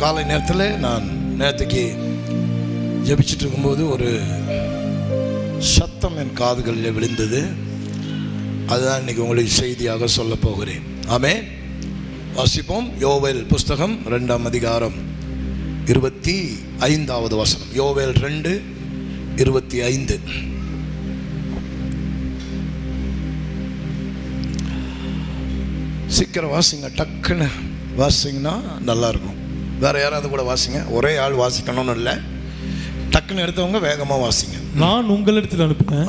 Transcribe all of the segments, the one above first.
காலை நேரத்தில் நான் நேரத்துக்கு ஜெபிச்சுட்டு இருக்கும்போது ஒரு சத்தம் என் காதுகளில் விழுந்தது. அதுதான் இன்னைக்கு உங்களுக்கு செய்தியாக சொல்ல போகிறேன். ஆமென். வாசிப்போம். யோவேல் புஸ்தகம் 2ஆம் அதிகாரம் 25வது வசனம். யோவேல் 2:25. சீக்கிரம் வாசிங்க, டக்குன்னு வாசிங்கன்னா நல்லா இருக்கும். வேற யாராவது கூட வாசிங்க, ஒரே ஆள் வாசிக்கணும்னு இல்லை, டக்குன்னு எடுத்தவங்க வேகமாக வாசிங்க. நான் உங்களிடத்தில் அனுப்பின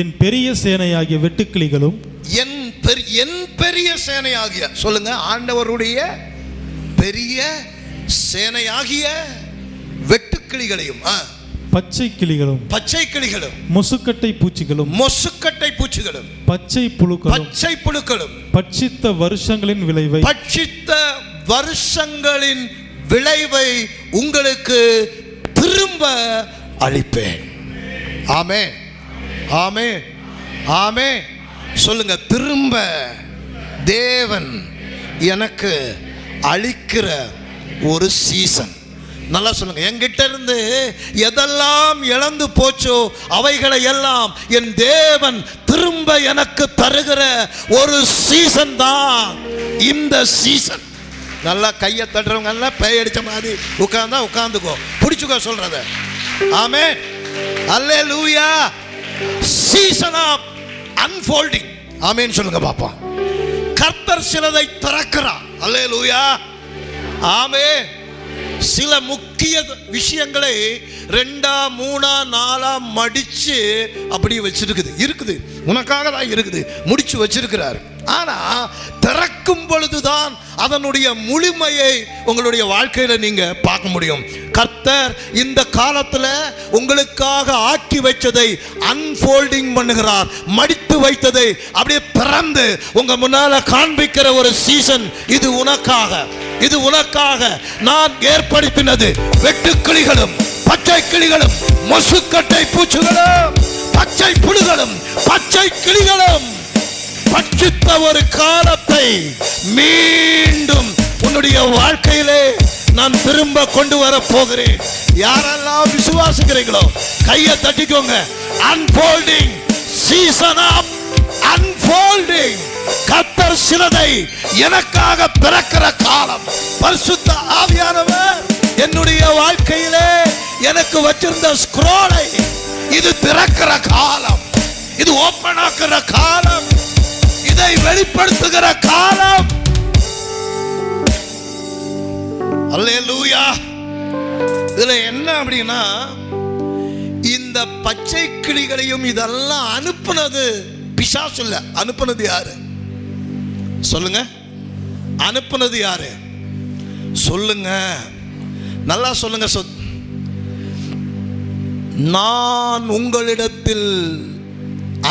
என் பெரிய சேனையாகிய வெட்டுக்கிளிகளும் என் பெரிய சேனையாகிய, சொல்லுங்க, ஆண்டவருடைய பெரிய சேனையாகிய வெட்டுக்கிளிகளையும் பச்சை கிளிகளும் முசுக்கட்டை பூச்சிகளும் பச்சை புழுக்களும் பட்சித்த வருஷங்களின் விளைவை உங்களுக்கு திரும்ப அளிப்பேன். ஆமென், ஆமென், ஆமென். சொல்லுங்க, திரும்ப தேவன் எனக்கு அளிக்கிற ஒரு சீசன். நல்லா சொல்லுங்க, என்கிட்ட இருந்து எதெல்லாம் இழந்து போச்சோ அவைகளை எல்லாம் என் தேவன் திரும்ப எனக்கு தருகிற ஒரு சீசன் தான் இந்த சீசன். நல்லா கையை தட்டுறவங்க எல்லாம் பேய் அடிச்ச மாதிரி உட்கார்ந்தா உட்கார்ந்துக்கோ, பிடிச்சுக்கோ சொல்றத. Amen, hallelujah. Season of unfolding. Amen சொல்லுங்க பாப்பா. கர்த்தர் சிலதை திறக்கிறார். அல்லேலூயா, ஆமென். சில முக்கிய விஷயங்களை 2, 3, 4 மடிச்சு அப்படியே வச்சிருக்குது. உனக்காக தான் இருக்குது, முடிச்சு வச்சிருக்கிறார். ஆனா திறக்கும் பொழுதுதான் அதனுடைய முழுமையை உங்களுடைய வாழ்க்கையில நீங்க பார்க்க முடியும். கர்த்தர் இந்த காலத்துல உங்களுக்காக ஆக்கி வைத்ததை அன்ஃபோல்டிங் பண்ணுகிறார். மடித்து வைத்ததை அப்படியே திறந்து உங்க முன்னால காண்பிக்கிற ஒரு சீசன். இது உனக்காக நான் ஏற்படுத்தினது. வெட்டுக்கிளிகளும் பச்சை கிளிகளும் மொசுக்கட்டை பூச்சிகளும் பச்சை புழுகளும் பச்சை கிளிகளும் பட்சித்த ஒரு காலத்தை மீண்டும் உன்னுடைய வாழ்க்கையிலே நான் திரும்ப கொண்டு வர போகிறேன். யாரெல்லாம் விசுவாசிக்கிறீங்களோ கையை தட்டிக்கோங்க. Unfolding, season of unfolding. கர்த்தர் சிலதை எனக்காக பிறக்கிற காலம். பரிசுத்த ஆவியானவர் என்னுடைய வாழ்க்கையிலே எனக்கு வச்சிருந்த ஸ்க்ரோலை இது திறக்கிற காலம், இது ஓபன் ஆக்குற காலம், இதை வெளிப்படுத்துகிற காலம். அல்லேலூயா. இதுல என்ன அப்படின்னா, இந்த பச்சை கிளிகளையும் இதெல்லாம் அனுப்புனது பிசாசு இல்ல. அனுப்புனது யாரு சொல்லுங்க? அனுப்புனது யாரு சொல்லுங்க? நல்லா சொல்லுங்க. நான் உங்களிடத்தில்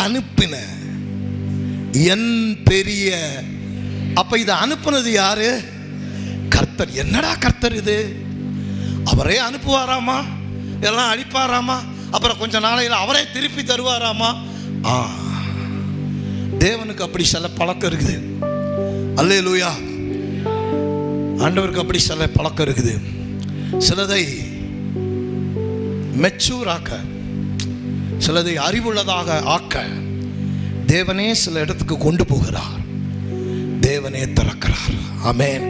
அனுப்பின என் பெரிய. அப்ப இதை அனுப்புனது யாரு? கர்த்தர். என்னடா கர்த்தர் இது? அவரே அனுப்புவாராமா, எல்லாம் அழிப்பாராமா, அப்புறம் கொஞ்ச நாளையில் அவரே திருப்பி தருவாராமா? தேவனுக்கு அப்படி சில பழக்கம் இருக்குது. அல்லேலூயா. ஆண்டவருக்கு அப்படி சில பழக்கம் இருக்குது. சிலதை மெச்சூர் ஆக்க, சிலதை அறிவுள்ளதாக ஆக்க தேவனே சில இடத்துக்கு கொண்டு போகிறார். தேவனே திறக்கிறார். ஆமென்.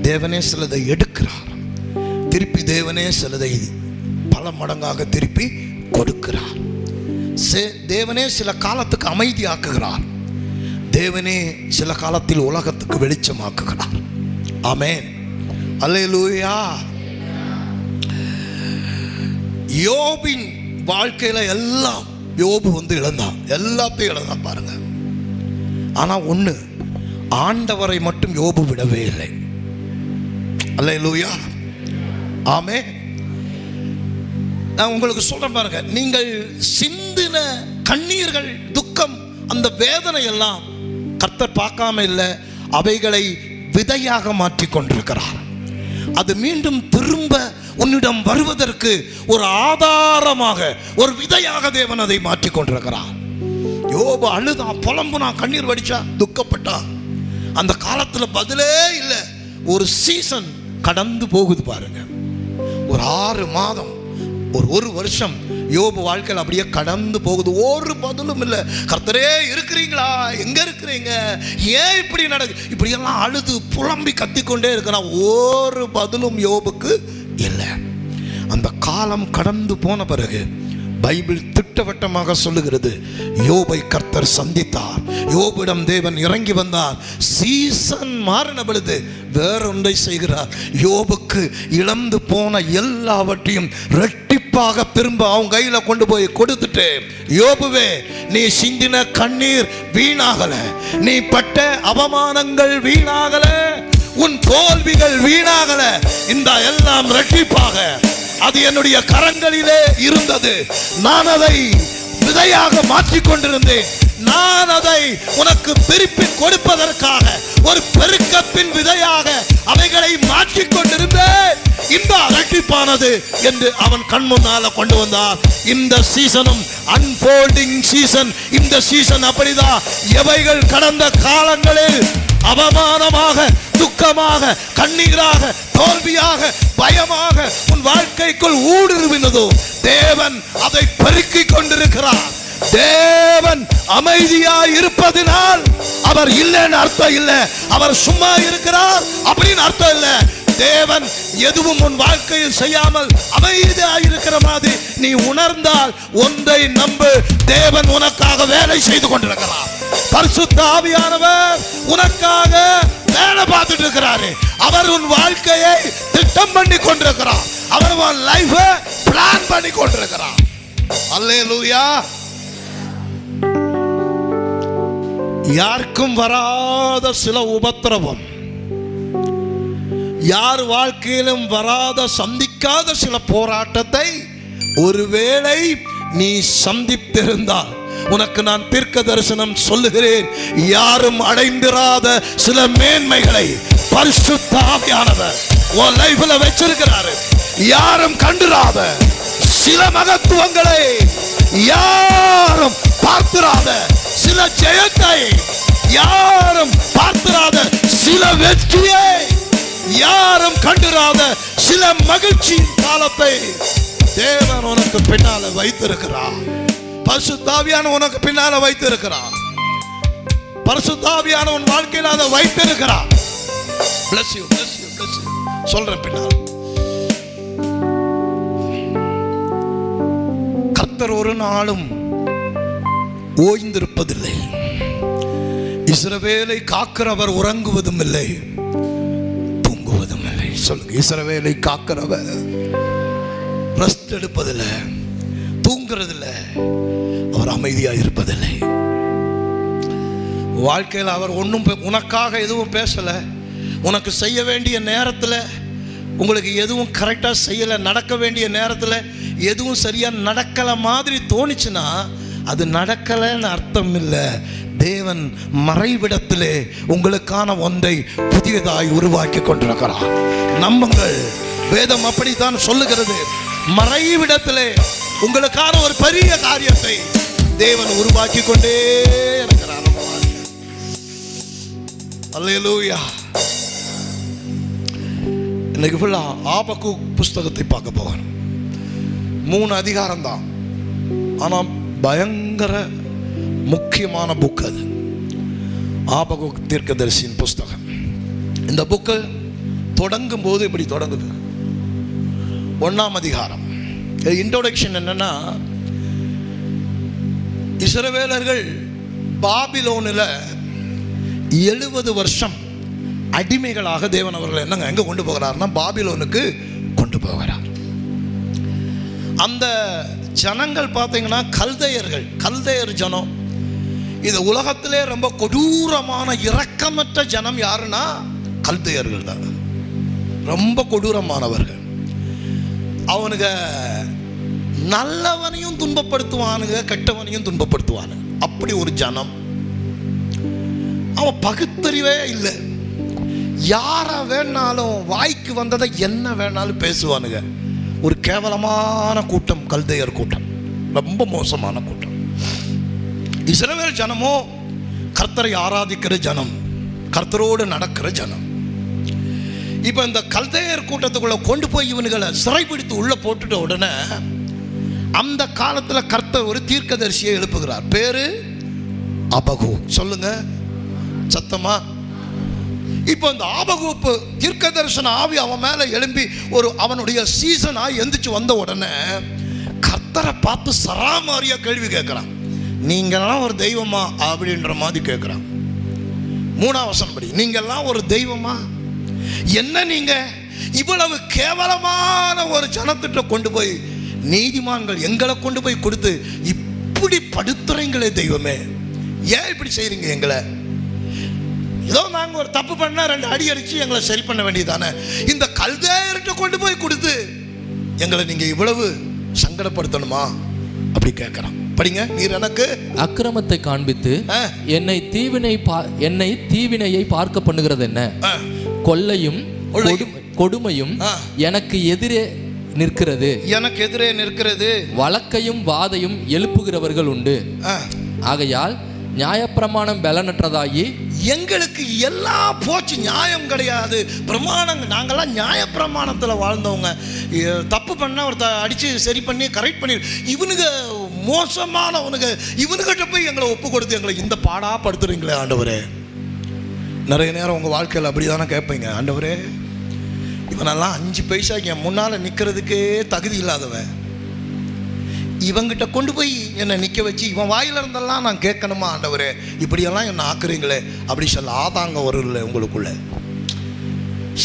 தேவனே சிலதை எடுக்கிறார். திருப்பி தேவனே சிலதை பல மடங்காக திருப்பி கொடுக்கிறார். தேவனே சில காலத்துக்கு அமைதி ஆக்குகிறார். தேவனே சில காலத்தில் உலகத்துக்கு வெளிச்சமாக்குகிறார். ஆமென், அல்லேலூயா. யோபின் வாழ்க்கையில எல்லாம் யோபு இழந்தான், எல்லாத்தையும் இழந்தான் பாருங்க. ஆனா ஒண்ணு, ஆண்டவரை மட்டும் யோபு விடவே இல்லை. அல்லேலூயா, ஆமென். நான் உங்களுக்கு சொல்றேன் பாருங்க, நீங்கள் சிந்தின கண்ணீர்கள், துக்கம், அந்த வேதனை எல்லாம் கர்த்தர் பார்க்காம இல்லை, அவைகளை விதையாக மாற்றி கொண்டிருக்கிறார். அது மீண்டும் திரும்ப உன்னிடம் வருவதற்கு ஒரு ஆதாரமாக, ஒரு விதையாக தேவன் அதை மாற்றி கொண்டிருக்கிறார். யோபு அழுதான், புலம்புனா, கண்ணீர் வடிச்சா, துக்கப்பட்டா. அந்த காலத்துல பதிலே இல்லை. ஒரு சீசன் கடந்து போகுது பாருங்க. ஒரு 6 மாதம், ஒரு வருஷம் யோபு வாழ்க்கையில் அப்படியே கடந்து போகுது. ஒரு பதிலும் இல்லை. கர்த்தரே இருக்கிறீங்களா, எங்க இருக்கிறீங்க, ஏன் இப்படி நடக்குது, இப்படியெல்லாம் அழுது புலம்பி கத்திக்கொண்டே இருக்கிறான். ஒரு பதிலும் யோபுக்கு இல்லை. அந்த காலம் கடந்து போன பிறகு பைபிள் திட்டவட்டமாக சொல்லுகிறது, யோபை கர்த்தர் சந்தித்தார். யோபிடம் தேவன் இறங்கி வந்தார். சீசன் மாறின பொழுது வேறொன்றை செய்கிறார். யோபுக்கு இழந்து போன எல்லாவற்றையும் ரெட்டிப்பாக திரும்ப அவங்க கையில கொண்டு போய் கொடுத்துட்டு, யோபுவே, நீ சிந்தின கண்ணீர் வீணாகல, நீ பட்ட அவமானங்கள் வீணாகல, உன் தோல்விகள் வீணாகல, இந்த எல்லாம் ரெட்டிப்பாக அது என்னுடைய கரங்களிலே இருந்தது. நான் அதை விதையாக மாற்றிக் கொண்டிருந்தேன். நான் அதை உனக்கு திருப்பி கொடுப்பதற்காக ஒரு பெருக்கத்தின் விதையாக அவைகளை மாற்றிக் கொண்டிருந்தேன். இந்த இரட்டிப்பானது என்று அவன் கண் முன்னால கொண்டு வந்தார். இந்த சீசனும் அன்போல்டிங் சீசன். இந்த சீசன் அப்படிதான். எவைகள் கடந்த காலங்களில் அவமானமாக, துக்கமாக, கண்ணீராக, தோல்வியாக, பயமாக உன் வாழ்க்கைக்குள் ஊடுருவினதோ, தேவன் அதை பெருக்கிக் கொண்டிருக்கிறார். தேவன் அமைதியாய் இருப்பதினால் அவர் இல்லைன்னு அர்த்தம் இல்லை, அவர் சும்மா இருக்கிறார் அப்படின்னு அர்த்தம் இல்லை. தேவன் எதுவும் உன் வாழ்க்கையில் செய்யாமல் அமைதியாய் இருக்கிற மாதிரி நீ உணர்ந்தால் ஒன்றை நம்பு, தேவன் உனக்காக வேலை செய்து கொண்டிருக்கிறார். பரிசுத்த ஆவியானவர் உனக்காக வேலை பார்த்துட்டு இருக்கிறாரு. அவர் உன் வாழ்க்கையை திட்டம் பண்ணி கொண்டிருக்கிறார். அவர் உன் லைஃபை பிளான் பண்ணி கொண்டிருக்கிறார். அல்லேலூயா. யாருக்கும் வராத சில உபத்திரவம், யார் வாழ்க்கையிலும் வராத, சந்திக்காத சில போராட்டத்தை ஒருவேளை நீ சந்தித்திருந்தால் உனக்கு நான் தீர்க்க தரிசனம் சொல்லுகிறேன். யாரும் அடைந்திராத சில மேன்மைகளை பரிசுத்த ஆவியானவர் உன் லைஃப்ல வச்சிருக்கிறாரு. யாரும் கண்டிராத சில மகத்துவங்களை, யாரும் பார்த்திராத சில ஜெயத்தை, யாரும் பார்த்திராத சில வெற்றியை, யாரும் கண்டிராத சில மகிழ்ச்சியின் காலத்தை தேவன் உனக்கு பின்னால வைத்திருக்கிறார். பரிசுத்த ஆவியானவர் உனக்கு பின்னால வைத்திருக்கிறார். பரிசுத்த ஆவியானவர் உன் வாழ்க்கையில் அதை வைத்திருக்கிறார். bless you, bless you, bless you. சொல்றேன் பின்னால். கர்த்தர் ஒரு நாளும் ஓய்ந்திருப்பதில்லை. இஸ்ரவேலை காக்கிறவர் உறங்குவதும் இல்லை, தூங்குவதும் இல்லை. சொல்லுங்க, இஸ்ரவேலை காக்கிறவர் ரெஸ்ட் எடுப்பதில்லை, தூங்குறதில்லை, அவர் அமைதியாக இருப்பதில்லை. வாழ்க்கையில் அவர் ஒன்றும் உனக்காக எதுவும் பேசலை. உனக்கு செய்ய வேண்டிய நேரத்தில் உங்களுக்கு எதுவும் கரெக்டாக செய்யலை, நடக்க வேண்டிய நேரத்தில் எதுவும் சரியாக நடக்கலை மாதிரி தோணுச்சுன்னா அது நடக்கலைன்னு அர்த்தம் இல்லை. தேவன் மறைவிடத்திலே உங்களுக்கான ஒன்றை புதியதாய் உருவாக்கி கொண்டிருக்கிறார். நம்புங்கள், வேதம் அப்படித்தான் சொல்லுகிறது. மறைவிடத்திலே உங்களுக்கான ஒரு பெரிய காரியத்தை தேவன் உருவாக்கி கொண்டே இருக்கிறார். அல்லேலூயா. இன்னைக்கு ஃபுல்லா ஆபக்கூக் புஸ்தகத்தை பார்க்க போகிறோம். 3 அதிகாரம் தான், ஆனால் பயங்கர முக்கியமான புக் அது. ஆபக்கூக் தீர்க்கதரிசியின் புஸ்தகம். இந்த புக்கு தொடங்கும் போது இப்படி தொடங்குது. 1ஆம் அதிகாரம். இன்ட்ரோடக்ஷன் என்னன்னா, இஸ்ரவேலர்கள் பாபிலோனில் 70 வருஷம் அடிமைகளாக தேவன் அவர்கள் எங்க கொண்டு போகிறார்னா பாபிலோனுக்கு கொண்டு போகிறார். அந்த ஜனங்கள் பார்த்தீங்கன்னா கல்தையர் ஜனம். இது உலகத்திலே ரொம்ப கொடூரமான இரக்கமற்ற ஜனம் யாருன்னா கல்தையர்கள் தான். ரொம்ப கொடூரமானவர்கள். அவனுங்க நல்லவனையும் துன்பப்படுத்துவானுங்க, கெட்டவனையும் துன்பப்படுத்துவானுங்க. அப்படி ஒரு ஜனம். அவன் பகுத்தறிவே இல்லை. யாரை வேணாலும் வாய்க்கு வந்ததை என்ன வேணாலும் பேசுவானுங்க. ஒரு கேவலமான கூட்டம் கல்தையர் கூட்டம், ரொம்ப மோசமான கூட்டம். இஸ்ரவேல் ஜனமோ கர்த்தரை ஆராதிக்கிற ஜனம், கர்த்தரோடு நடக்கிற ஜனம். இப்போ இந்த கல்தேயர் கூட்டத்துக்குள்ள கொண்டு போய் இவனுகளை சிறைப்பிடித்து உள்ள போட்டுட்ட உடனே அந்த காலத்தில் கர்த்தர் ஒரு தீர்க்கதரிசியை எழுப்புகிறார். பேரு ஆபகு. சொல்லுங்க சத்தமா. இப்போ இந்த ஆபகுப்பு தீர்க்க தரிசன ஆவி அவன் மேல எழும்பி ஒரு அவனுடைய சீசனா எந்திரிச்சு வந்த உடனே கர்த்தரை பார்த்து சராமாரியா கேள்வி கேட்கிறான். நீங்கெல்லாம் ஒரு தெய்வமா அப்படின்ற மாதிரி கேட்கிறான். 3ஆம் வசனம் படி, நீங்கெல்லாம் ஒரு தெய்வமா? என்ன நீங்க இவ்வளவு கேவலமான ஒரு ஜனத்திட்ட கொண்டு போய் நீதிமான்கள் எங்களை கொண்டு போய் கொடுத்து இப்படி படுத்துறீங்களே தெய்வமே, ஏன் இப்படி செய்றீங்க எங்களை? ஏதோ நாங்க ஒரு தப்பு பண்ணா 2 அடி அடிச்சு எங்களை சரி பண்ண வேண்டியதானே, இந்த கல்தேயர்கிட்ட கொண்டு போய் கொடுத்து எங்களை நீங்க இவ்வளவு சங்கடப்படுத்தணுமா அப்படி கேட்கிறான். படிங்க. நீர் எனக்கு அக்கிரமத்தை காண்பித்து என்னை தீவினையை பார்க்க பண்ணுகிறது என்ன? கொள்ளையும் கொடுமையும் எனக்கு எதிரே நிற்கிறது. வழக்கையும் வாதையும் எழுப்புகிறவர்கள் உண்டு. ஆகையால் நியாயப்பிரமாணம் பலனற்றதாகி எங்களுக்கு எல்லாம் போச்சு. நியாயம் கிடையாது, பிரமாணம். நாங்கள்லாம் நியாயப்பிரமாணத்தில் வாழ்ந்தவங்க. தப்பு பண்ணால் ஒருத்த அடித்து சரி பண்ணி கரெக்ட் பண்ணி இவனுங்க மோசமானவனுங்க, இவனுக்கிட்ட போய் எங்களை ஒப்பு கொடுத்து எங்களை இந்த பாடா படுத்துறீங்களே ஆண்டவரே. நிறைய நேரம் உங்கள் வாழ்க்கையில் அப்படி தானே கேட்பீங்க, ஆண்டவரே இவனெல்லாம் 5 பைசா என் முன்னால் நிற்கிறதுக்கே தகுதி இல்லாதவன், இவங்கிட்ட கொண்டு போய் என்னை நிற்க வச்சு இவன் வாயில இருந்தெல்லாம் நான் கேட்கணுமா ஆண்டவரே, இப்படியெல்லாம் என்னை ஆக்குறீங்களே அப்படி சொல்ல ஆதாங்க வரும்ல உங்களுக்குள்ள.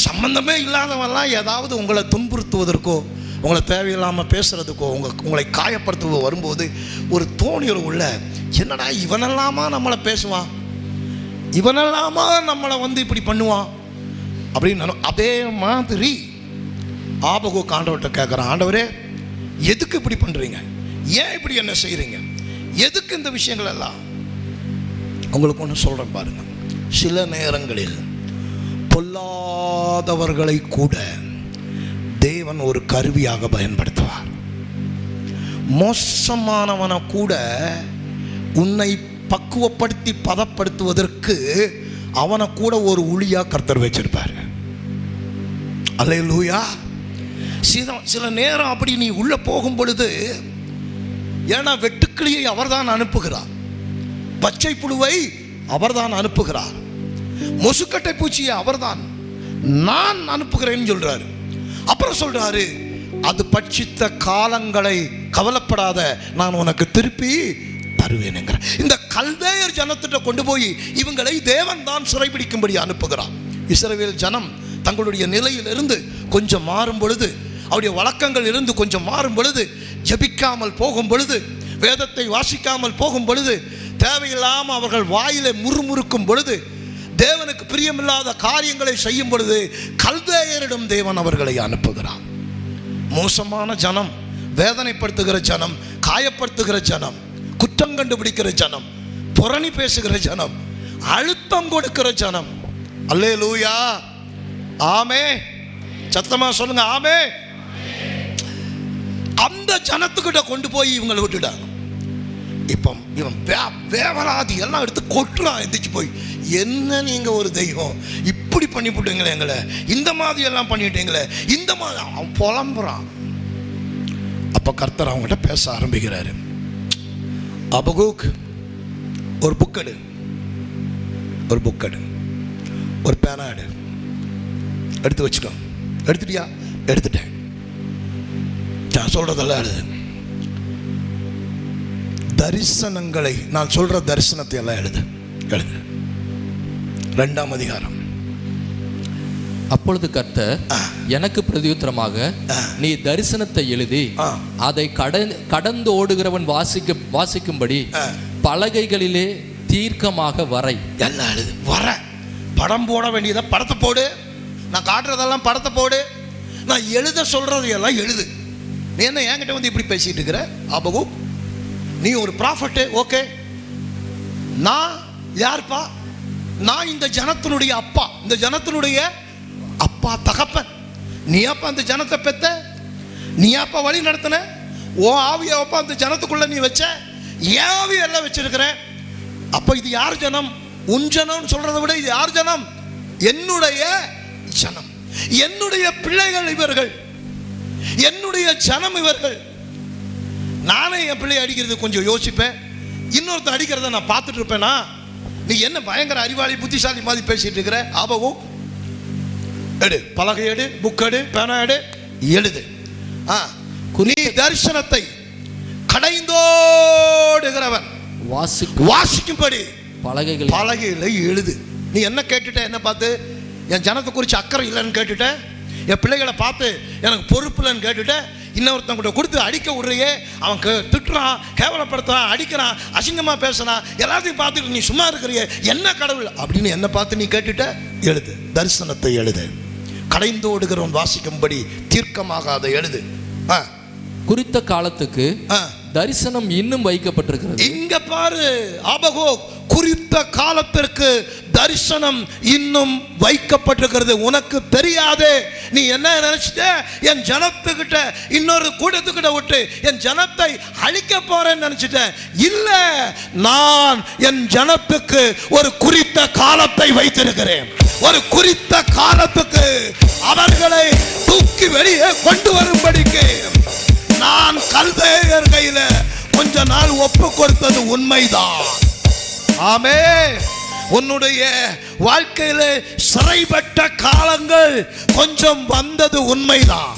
சம்பந்தமே இல்லாதவெல்லாம் ஏதாவது உங்களை துன்புறுத்துவதற்கோ உங்களை தேவையில்லாமல் பேசுறதுக்கோ உங்களை காயப்படுத்துவதோ வரும்போது ஒரு தோணியல் உள்ள, என்னடா இவனெல்லாமா நம்மளை பேசுவான், இவனெல்லாமா நம்மளை இப்படி பண்ணுவான் அப்படின்னு. அதே மாதிரி ஆபகு ஆண்டவர்கிட்ட கேட்குறான், ஆண்டவரே எதுக்கு இப்படி பண்ணுறீங்க, ஏன் இப்படி என்ன செய்கிறீங்க, எதுக்கு இந்த விஷயங்கள் எல்லாம்? உங்களுக்கு ஒன்று சொல்கிறேன் பாருங்க. சில நேரங்களில் பொல்லாதவர்களை கூட தேவன் ஒரு கருவியாக பயன்படுத்துவார். மோசமானவனை கூட உன்னை பக்குவப்படுத்தி பதப்படுத்துவதற்கு அவனை கூட ஒரு ஊழியா கர்த்தர் வச்சிருப்பார். அல்லேலூயா. சில நேரம் அப்படி நீ உள்ள போகும் பொழுது, ஏன்னா வெட்டுக்கிளியை அவர்தான் அனுப்புகிறார், பச்சை புழுவை அவர்தான் அனுப்புகிறார், மொசுக்கட்டை பூச்சியை அவர்தான் நான் அனுப்புகிறேன்னு சொல்றாரு. அப்புறம் சொல்றாரு, அது பட்சித்த காலங்களை கவலைப்படாத, நான் உனக்கு திருப்பி தருவேனுங்கிற. இந்த கல்தேயர் ஜனத்திட்ட கொண்டு போய் இவங்களை தேவன் தான் சிறைபிடிக்கும்படி அனுப்புகிறார். இஸ்ரவேல் ஜனம் தங்களுடைய நிலையிலிருந்து கொஞ்சம் மாறும் பொழுது, அவருடைய வழக்கங்கள் இருந்து கொஞ்சம் மாறும் பொழுது, ஜபிக்காமல் போகும் பொழுது, வேதத்தை வாசிக்காமல் போகும் பொழுது, தேவையில்லாமல் அவர்கள் வாயிலை முறுமுறுக்கும் பொழுது, தேவனுக்கு பிரியமில்லாத காரியங்களை செய்யும் பொழுது கல்தேயரிடம் தேவன் அவர்களை அனுப்புகிறார். மோசமான ஜனம், வேதனைப்படுத்துகிற ஜனம், காயப்படுத்துகிற ஜனம், குற்றம் கண்டுபிடிக்கிற ஜனம், புரணி பேசுகிற ஜனம், அழுத்தம் கொடுக்கிற ஜனம். அல்லேலூயா. ஆமே. சத்தமா சொல்லுங்க ஆமே. அந்த ஜனத்துக்கிட்ட கொண்டு போய் இவங்களை விட்டுட்டாங்க. இப்போ இவன் வேவலாதி எல்லாம் எடுத்து கொட்டுறான். எந்திரிச்சு போய், என்ன நீங்க ஒரு தெய்வம் இப்படி பண்ணி போட்டீங்களே, எங்களை இந்த மாதிரி எல்லாம் பண்ணிட்டீங்களே, இந்த மாதிரி அவன் புலம்புறான். அப்ப கர்த்தர் அவங்ககிட்ட பேச ஆரம்பிக்கிறாரு. அபகூக், ஒரு புக் எடு, ஒரு பேனா எடு, எடுத்து வச்சுக்கோ. எடுத்துட்டியா? எடுத்துட்டேன். நான் சொல்றதெல்லாம் எழுது. தரிசனங்களை, நான் சொல்ற தரிசனத்தை எல்லாம் எழுது. 2ஆம் அதிகாரம். அப்பொழுது கர்த்தர் எனக்கு பிரதியுத்தரமாக, நீ தரிசனத்தை எழுதி அதை கடந்து ஓடுகிறவன் வாசிக்கும்படி பலகைகளிலே தீர்க்கமாக வரை. எல்லாம் எழுது. வர படம் போட வேண்டியதை படத்தை போடு, நான் காட்டுறதெல்லாம் படத்தை போடு, நான் எழுத சொல்றது எல்லாம் எழுது. நீ என்ன என்கிட்ட இப்படி பேசிட்டு இருக்கிற? ஆபகு, நீ ஒரு ப்ராஃபட், ஓகே. நான் யார்ப்பா? நான் இந்த ஜனத்தினுடைய அப்பா, இந்த ஜனத்தினுடைய அப்பா, தகப்பன். நீ அப்பா அந்த ஜனத்தை பெத்த, நீ அப்பா வழி நடத்தின, ஓ ஆவிய அப்பா அந்த ஜனத்துக்குள்ள நீ வச்ச, ஏன் ஆவிய எல்லாம் வச்சிருக்கிற. அப்ப இது யார் ஜனம்? உன் ஜனம் சொல்றதை விட இது யார் ஜனம்? என்னுடைய ஜனம். என்னுடைய பிள்ளைகள் இவர்கள், என்னுடைய ஜனம் இவர்கள். நானே என் பிள்ளை அடிக்கிறது கொஞ்சம் யோசிப்பேன். இன்னொருத்தர் அடிக்கிறத நான் பார்த்துட்டு இருப்பேனா, நீ என்ன பயங்கர அறிவாளி புத்திசாலி மாதிரி பேசிட்டு இருக்கிற? ஆபகம் எடு, பலகை எடு, புக் எடு, பேனா எடு, எழுது. நீ தரிசனத்தை கடைந்தோடுகிறவன் வாசிக்கும்படி பலகைகளை எழுது. நீ என்ன கேட்டுட்ட? என்ன பார்த்து? என் ஜனத்தை குறித்து அக்கறை இல்லைன்னு கேட்டுட்ட? என் பிள்ளைகளை பார்த்து எனக்கு பொறுப்பு இல்லைன்னு கேட்டுட்ட? இன்னொருத்தங்கிட்ட கொடுத்து அடிக்க விடுறையே, அவன் திட்டுறான், கேவலப்படுத்துறான், அடிக்கிறான், அசிங்கமாக பேசுறான், எல்லாத்தையும் பார்த்துட்டு நீ சும்மா இருக்கிறியே, என்ன கடவுள் அப்படின்னு என்ன பார்த்து நீ கேட்டுட்ட? எழுது, தரிசனத்தை எழுது. கடைந்தோடுகிறவன் வாசிக்கும்படி தீர்க்கமாக அதை எழுது. குறித்த காலத்துக்கு தரிசனம் இன்னும் வைக்கப்பட்டிருக்கிறது. இங்க பாரு, ஆபகூக், குறித்த காலத்திற்கு தரிசனம் இன்னும் வைக்கப்பட்டிருக்கிறது. உனக்கு தெரியாதே. நீ என்ன நினைச்சிட்ட? என் ஜனத்துக்கிட்ட இன்னொரு கூட்டத்துக்கிட்ட விட்டு என் ஜனத்தை அழிக்க போறேன்னு நினைச்சிட்ட. இல்ல, நான் என் ஜனத்துக்கு ஒரு குறித்த காலத்தை வைத்திருக்கிறேன். ஒரு குறித்த காலத்துக்கு அவர்களை தூக்கி வெளியே கொண்டு வரும்படிக்கு நான் கல்தேயர் கையில கொஞ்ச நாள் ஒப்பு கொடுத்தது உண்மைதான். ஆமே, உன்னுடைய வாழ்க்கையில சிறைப்பட்ட காலங்கள் கொஞ்சம் வந்தது உண்மைதான்,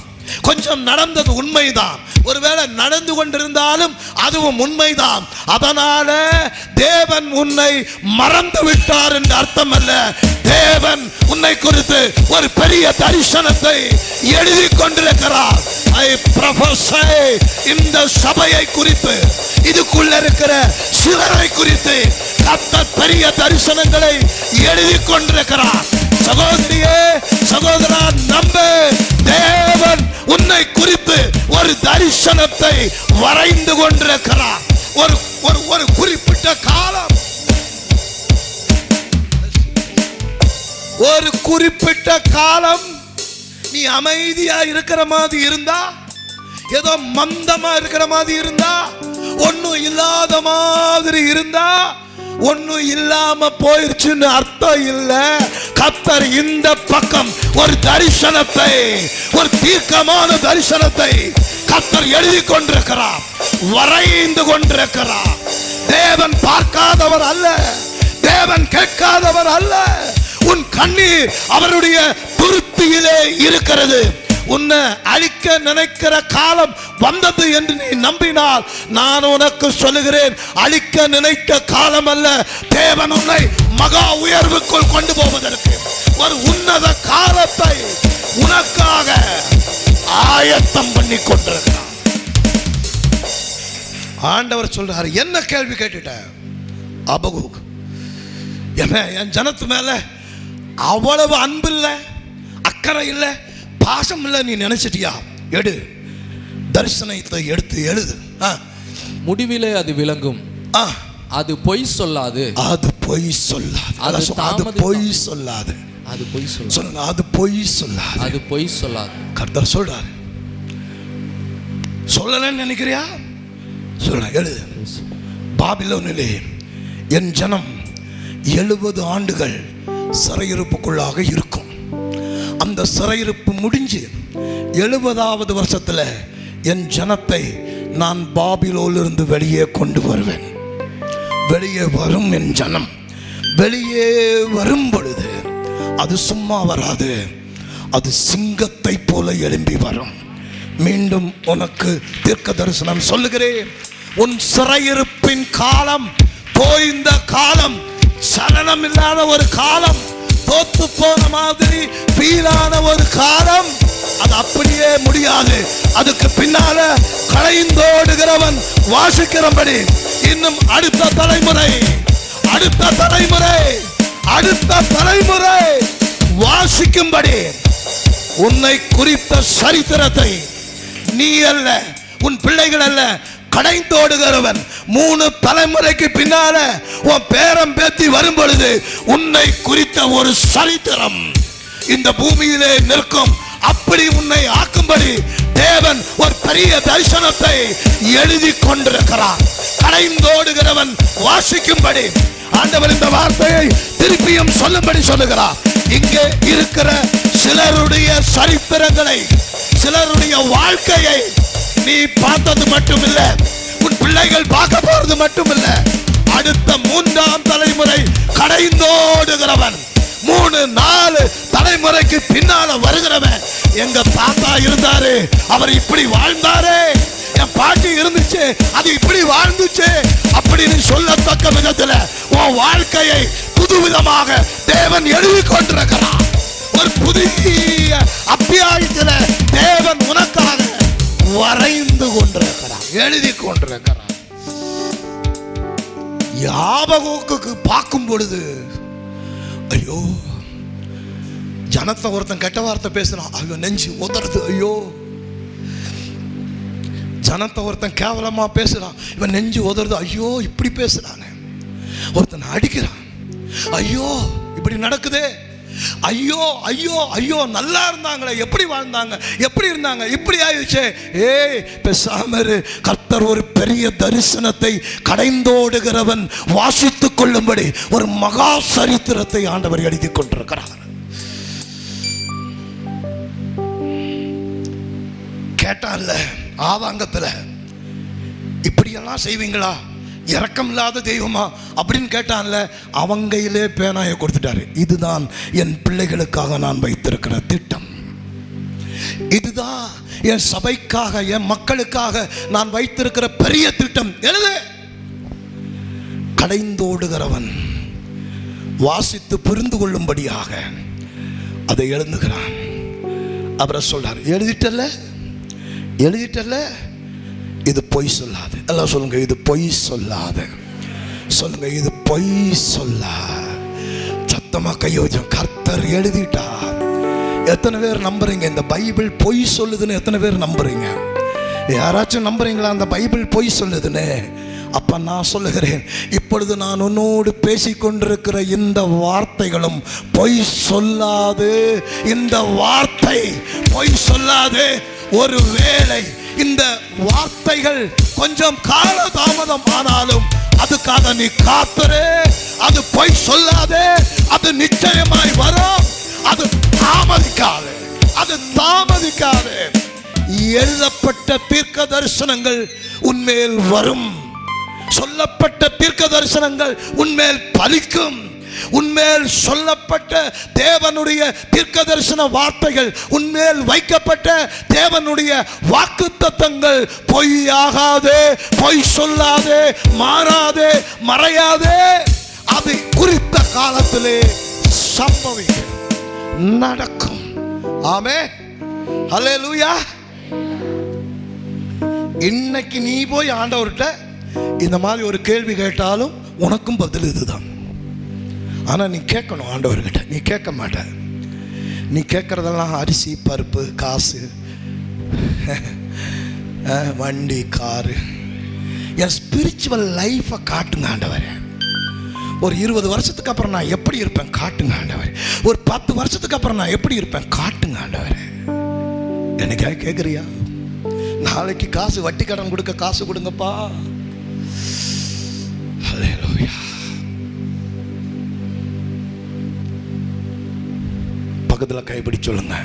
கொஞ்சம் நடந்தது உண்மைதான். ஒருவேளை நடந்து கொண்டிருந்தாலும் அதுவும் உண்மைதான். அதனால தேவன் உன்னை மறந்து விட்டார் என்று அர்த்தம் அல்ல. தேவன் உன்னை குறித்து ஒரு பெரிய தரிசனத்தை எழுதி கொண்டிருக்கிறார். இந்த சபையை குறித்து, இதுக்குள்ள இருக்கிற சிலரை குறித்து கர்த்தர் பெரிய தரிசனங்களை எழுதி கொண்டிருக்கிறார். சகோதரியே, சகோதரா, நம்பு, தேவன் உன்னை குறித்து ஒரு தரிசனத்தை வரைந்து கொண்டிருக்கிறார். ஒரு குறிப்பிட்ட காலம், ஒரு குறிப்பிட்ட காலம் நீ அமைதியா இருக்கிற மாதிரி இருந்தா, ஏதோ மந்தமா இருக்கிற மாதிரி இருந்தா, ஒன்னும் இல்லாத மாதிரி இருந்தா, ஒன்னும் இல்லாம போயிருச்சுன்னு அர்த்தம் இல்ல. கர்த்தர் இந்த பக்கம் ஒரு தரிசனத்தை, ஒரு தீர்க்கமான தரிசனத்தை கர்த்தர் எழுதி கொண்டிருக்கிறார், வரைந்து கொண்டிருக்கிறார். தேவன் பார்க்காதவர் அல்ல, தேவன் கேட்காதவர் அல்ல. உன் கண்ணீர் அவருடைய துருத்தியிலே இருக்கிறது. உன்னை அழிக்க நினைக்கிற காலம் வந்தது என்று நீ நம்பினால், நான் உனக்கு சொல்லுகிறேன், அழிக்க நினைத்த காலம் அல்ல. தேவன் உன்னை மகா உயர்வுக்குள் கொண்டு போவதற்கு ஒரு உன்னத காலத்தை உனக்காக ஆயத்தம் பண்ணி கொண்டிருக்கிறார். ஆண்டவர் சொல்றாரு, என்ன கேள்வி கேட்டுட்ட? ஆபகூக், என் ஜனத்து மேல அவ்வளவு அன்பு இல்லை, அக்கறை இல்லை, பாசம் இல்லை நீ நினைச்சிட்டியா? எடு, தரிசனத்தை எடுத்து எழுது. முடிவிலே அது விளங்கும், அது பொய் சொல்லாது, அது பொய் சொல்லாது, அது பொய் சொல்லாது, அது பொய் சொல்லாது, அது பொய் சொல்லாது, அது பொய் சொல்லாது. கர்த்தர் சொல்றாரு. சொல்லலன்னு நினைக்கிறியா? சொல்ல, எழுது. பாபிலோனிலே என் ஜனம் 70 ஆண்டுகள் சிறையிருப்புக்குள்ளாக இருக்கும். அந்த சிறையிருப்பு முடிஞ்சு 70வது வருஷத்துல என் ஜனத்தை நான் பாபிலோனிலிருந்து வெளியே கொண்டு வருவேன். வெளியே வரும் என் ஜனம். வெளியே வரும் பொழுது அது சும்மா வராது, அது சிங்கத்தை போல எழும்பி வரும். மீண்டும் உனக்கு தீர்க்க தரிசனம் சொல்லுகிறேன். உன் சிறையிருப்பின் காலம், தோய்ந்த காலம், சலனம் இல்லாத ஒரு காலம், தோத்து போன மாதிரி ஃபீலான ஒரு காலம், அது அப்படியே முடியாது. அதுக்கு பின்னால களைந்தோடுகிறவன் வாசிக்கிறபடி இன்னும் அடுத்த தலைமுறை, அடுத்த தலைமுறை, அடுத்த தலைமுறை வாசிக்கும்படி உன்னை குறித்த சரித்திரத்தை நீ அல்ல, உன் பிள்ளைகள் அல்ல, கடைந்தோடுகிறவன் 3 தலைமுறைக்கு பின்னால உன் பேரம் பேத்தி வரும் பொழுது உன்னை குறித்த ஒரு சரித்திரம் இந்த பூமியிலே நிற்கும். அப்படி உன்னை ஆக்கும்படி தேவன் ஒரு பெரிய தரிசனத்தை எழுதி கொண்டிருக்கிறார். கடைந்தோடுகிறவன் வாசிக்கும்படி ஆண்டவர் இந்த வார்த்தையை திருப்பியும் சொல்லும்படி சொல்லுகிறார். இங்கே இருக்கிற சிலருடைய சரித்திரங்களை, சிலருடைய வாழ்க்கையை நீ பார்த்தது மட்டுமில்ல, உன் பிள்ளைகள் பார்க்க போறது மட்டுமில்ல, அடுத்த 3ஆம் தலைமுறை கடைந்தோடுகிறவன், 3-4 தலைமுறைக்கு பின்னால வருகிறவன், எங்க தாத்தா இருந்தாரு, அவர் இப்படி வாழ்ந்தாரு, என் பாட்டி இருந்துச்சு, அது இப்படி வாழ்ந்துச்சு அப்படின்னு சொல்லத்தக்க விதத்துல உன் வாழ்க்கையை புதுவிதமாக தேவன் எழுதி கொண்டிருக்கிறார். ஒரு புதிய அத்தியாயத்துல தேவன் உனக்காக வரைந்து கொண்டிருக்கிறார், எழுதி கொண்டிருக்கிறார். யாபகோக்கு பார்க்கும் பொழுது ஐயோ, ஜனத்தை ஒருத்தன் கெட்ட வார்த்தை பேசுறான், ஐயோ நெஞ்சு உதறது. ஐயோ, ஜனத்தை ஒருத்தன் கேவலமா பேசுறான், இவன் நெஞ்சு உதறது. ஐயோ, இப்படி பேசுறாங்க. ஒருத்தன் அடிக்கிறான், ஐயோ இப்படி நடக்குதே, ஐயோ ஐயோ ஐயோ, நல்லா இருந்தாங்களே, எப்படி வாழ்ந்தாங்க, எப்படி இருந்தாங்க, இப்படி ஆயிடுச்சு. ஏய் பேசாம இரு. கர்த்தர் ஒரு பெரிய தரிசனத்தை கடைந்தோடுகிறவன் வாசித்துக் கொள்ளும்படி ஒரு மகா சரித்திரத்தை ஆண்டவர் எழுதி கொண்டிருக்கிறார். கேட்டான்ல ஆவாங்கத்துல, இப்படியெல்லாம் செய்வீங்களா, இரக்கம் இல்லாத தெய்வமா அப்படின்னு கேட்டான்ல, அவங்கையிலே பேனாயை கொடுத்துட்டாரு. இதுதான் என் பிள்ளைகளுக்காக நான் வைத்திருக்கிற திட்டம், இதுதான் என் சபைக்காக, என் மக்களுக்காக நான் வைத்திருக்கிற பெரிய திட்டம். எழுது. கடைந்தோடுகிறவன் வாசித்து புரிந்து கொள்ளும்படியாக அதை எழுதுகிறான். அப்புறம் சொல்றார், எழுதிட்டல்ல, எழுதிட்டல்ல, இது பொய் சொல்லாது. எல்லாம் சொல்லுங்க, இது பொய் சொல்லாது. சொல்லுங்க, இது பொய் சொல்லா. சத்தமா கையோஜம். கர்த்தர் எழுதிட்டார். எத்தனை பேர் நம்புறீங்க இந்த பைபிள் பொய் சொல்லுதுன்னு? எத்தனை பேர் நம்புறீங்க? யாராச்சும் நம்புறீங்களா அந்த பைபிள் பொய் சொல்லுதுன்னு? அப்ப நான் சொல்லுகிறேன், இப்பொழுது நான் உன்னோடு பேசிக்கொண்டிருக்கிற இந்த வார்த்தைகளும் பொய் சொல்லாது. இந்த வார்த்தை பொய் சொல்லாது. ஒருவேளை இந்த வார்த்தைகள் கொஞ்சம் கால தாமதம் ஆனாலும் அதுக்காக நீ காத்துரு. அது பொய் சொல்லாதே, அது நிச்சயமாய் வரும். அது தாமதிக்காது, அது தாமதிக்காது. எழுதப்பட்ட தீர்க்க தரிசனங்கள் உன்மேல் வரும். சொல்லப்பட்ட தீர்க்க தரிசனங்கள் உன்மேல் பலிக்கும். உன்மேல் சொல்லப்பட்ட தேவனுடைய தீர்க்க தரிசன வார்த்தைகள், உன்மேல் வைக்கப்பட்ட தேவனுடைய வாக்குத்தத்தங்கள் பொய்யாகாதே, பொய் சொல்லாதே, மாறாதே, மறையாதே. அது குறித்த காலத்திலே சம்பவிக்கும், நடக்கும். ஆமென், ஹல்லேலூயா. இன்னைக்கு நீ போய் ஆண்டவர்கிட்ட இந்த மாதிரி ஒரு கேள்வி கேட்டாலும் உனக்கும் பதில் இதுதான். ஆனா நீ கேட்கணும் ஆண்டவர்கிட்ட. நீ கேட்க மாட்ட. நீ கேட்கறதெல்லாம் அரிசி, பருப்பு, காசு, வண்டி, காரு. என் ஸ்பிரிச்சுவல் லைஃபை காட்டுங்க ஆண்டவரே. ஒரு 20 வருஷத்துக்கு அப்புறம் நான் எப்படி இருப்பேன் காட்டுங்க ஆண்டவரே. ஒரு 10 வருஷத்துக்கு அப்புறம் நான் எப்படி இருப்பேன் காட்டுங்க ஆண்டவரே. எனக்கா கேட்குறியா? நாளைக்கு காசு, வட்டி கடன் கொடுக்க காசு கொடுங்கப்பா. ஹல்லேலூயா. பக்கத்தில் கைப்பிடி சொல்லுங்க,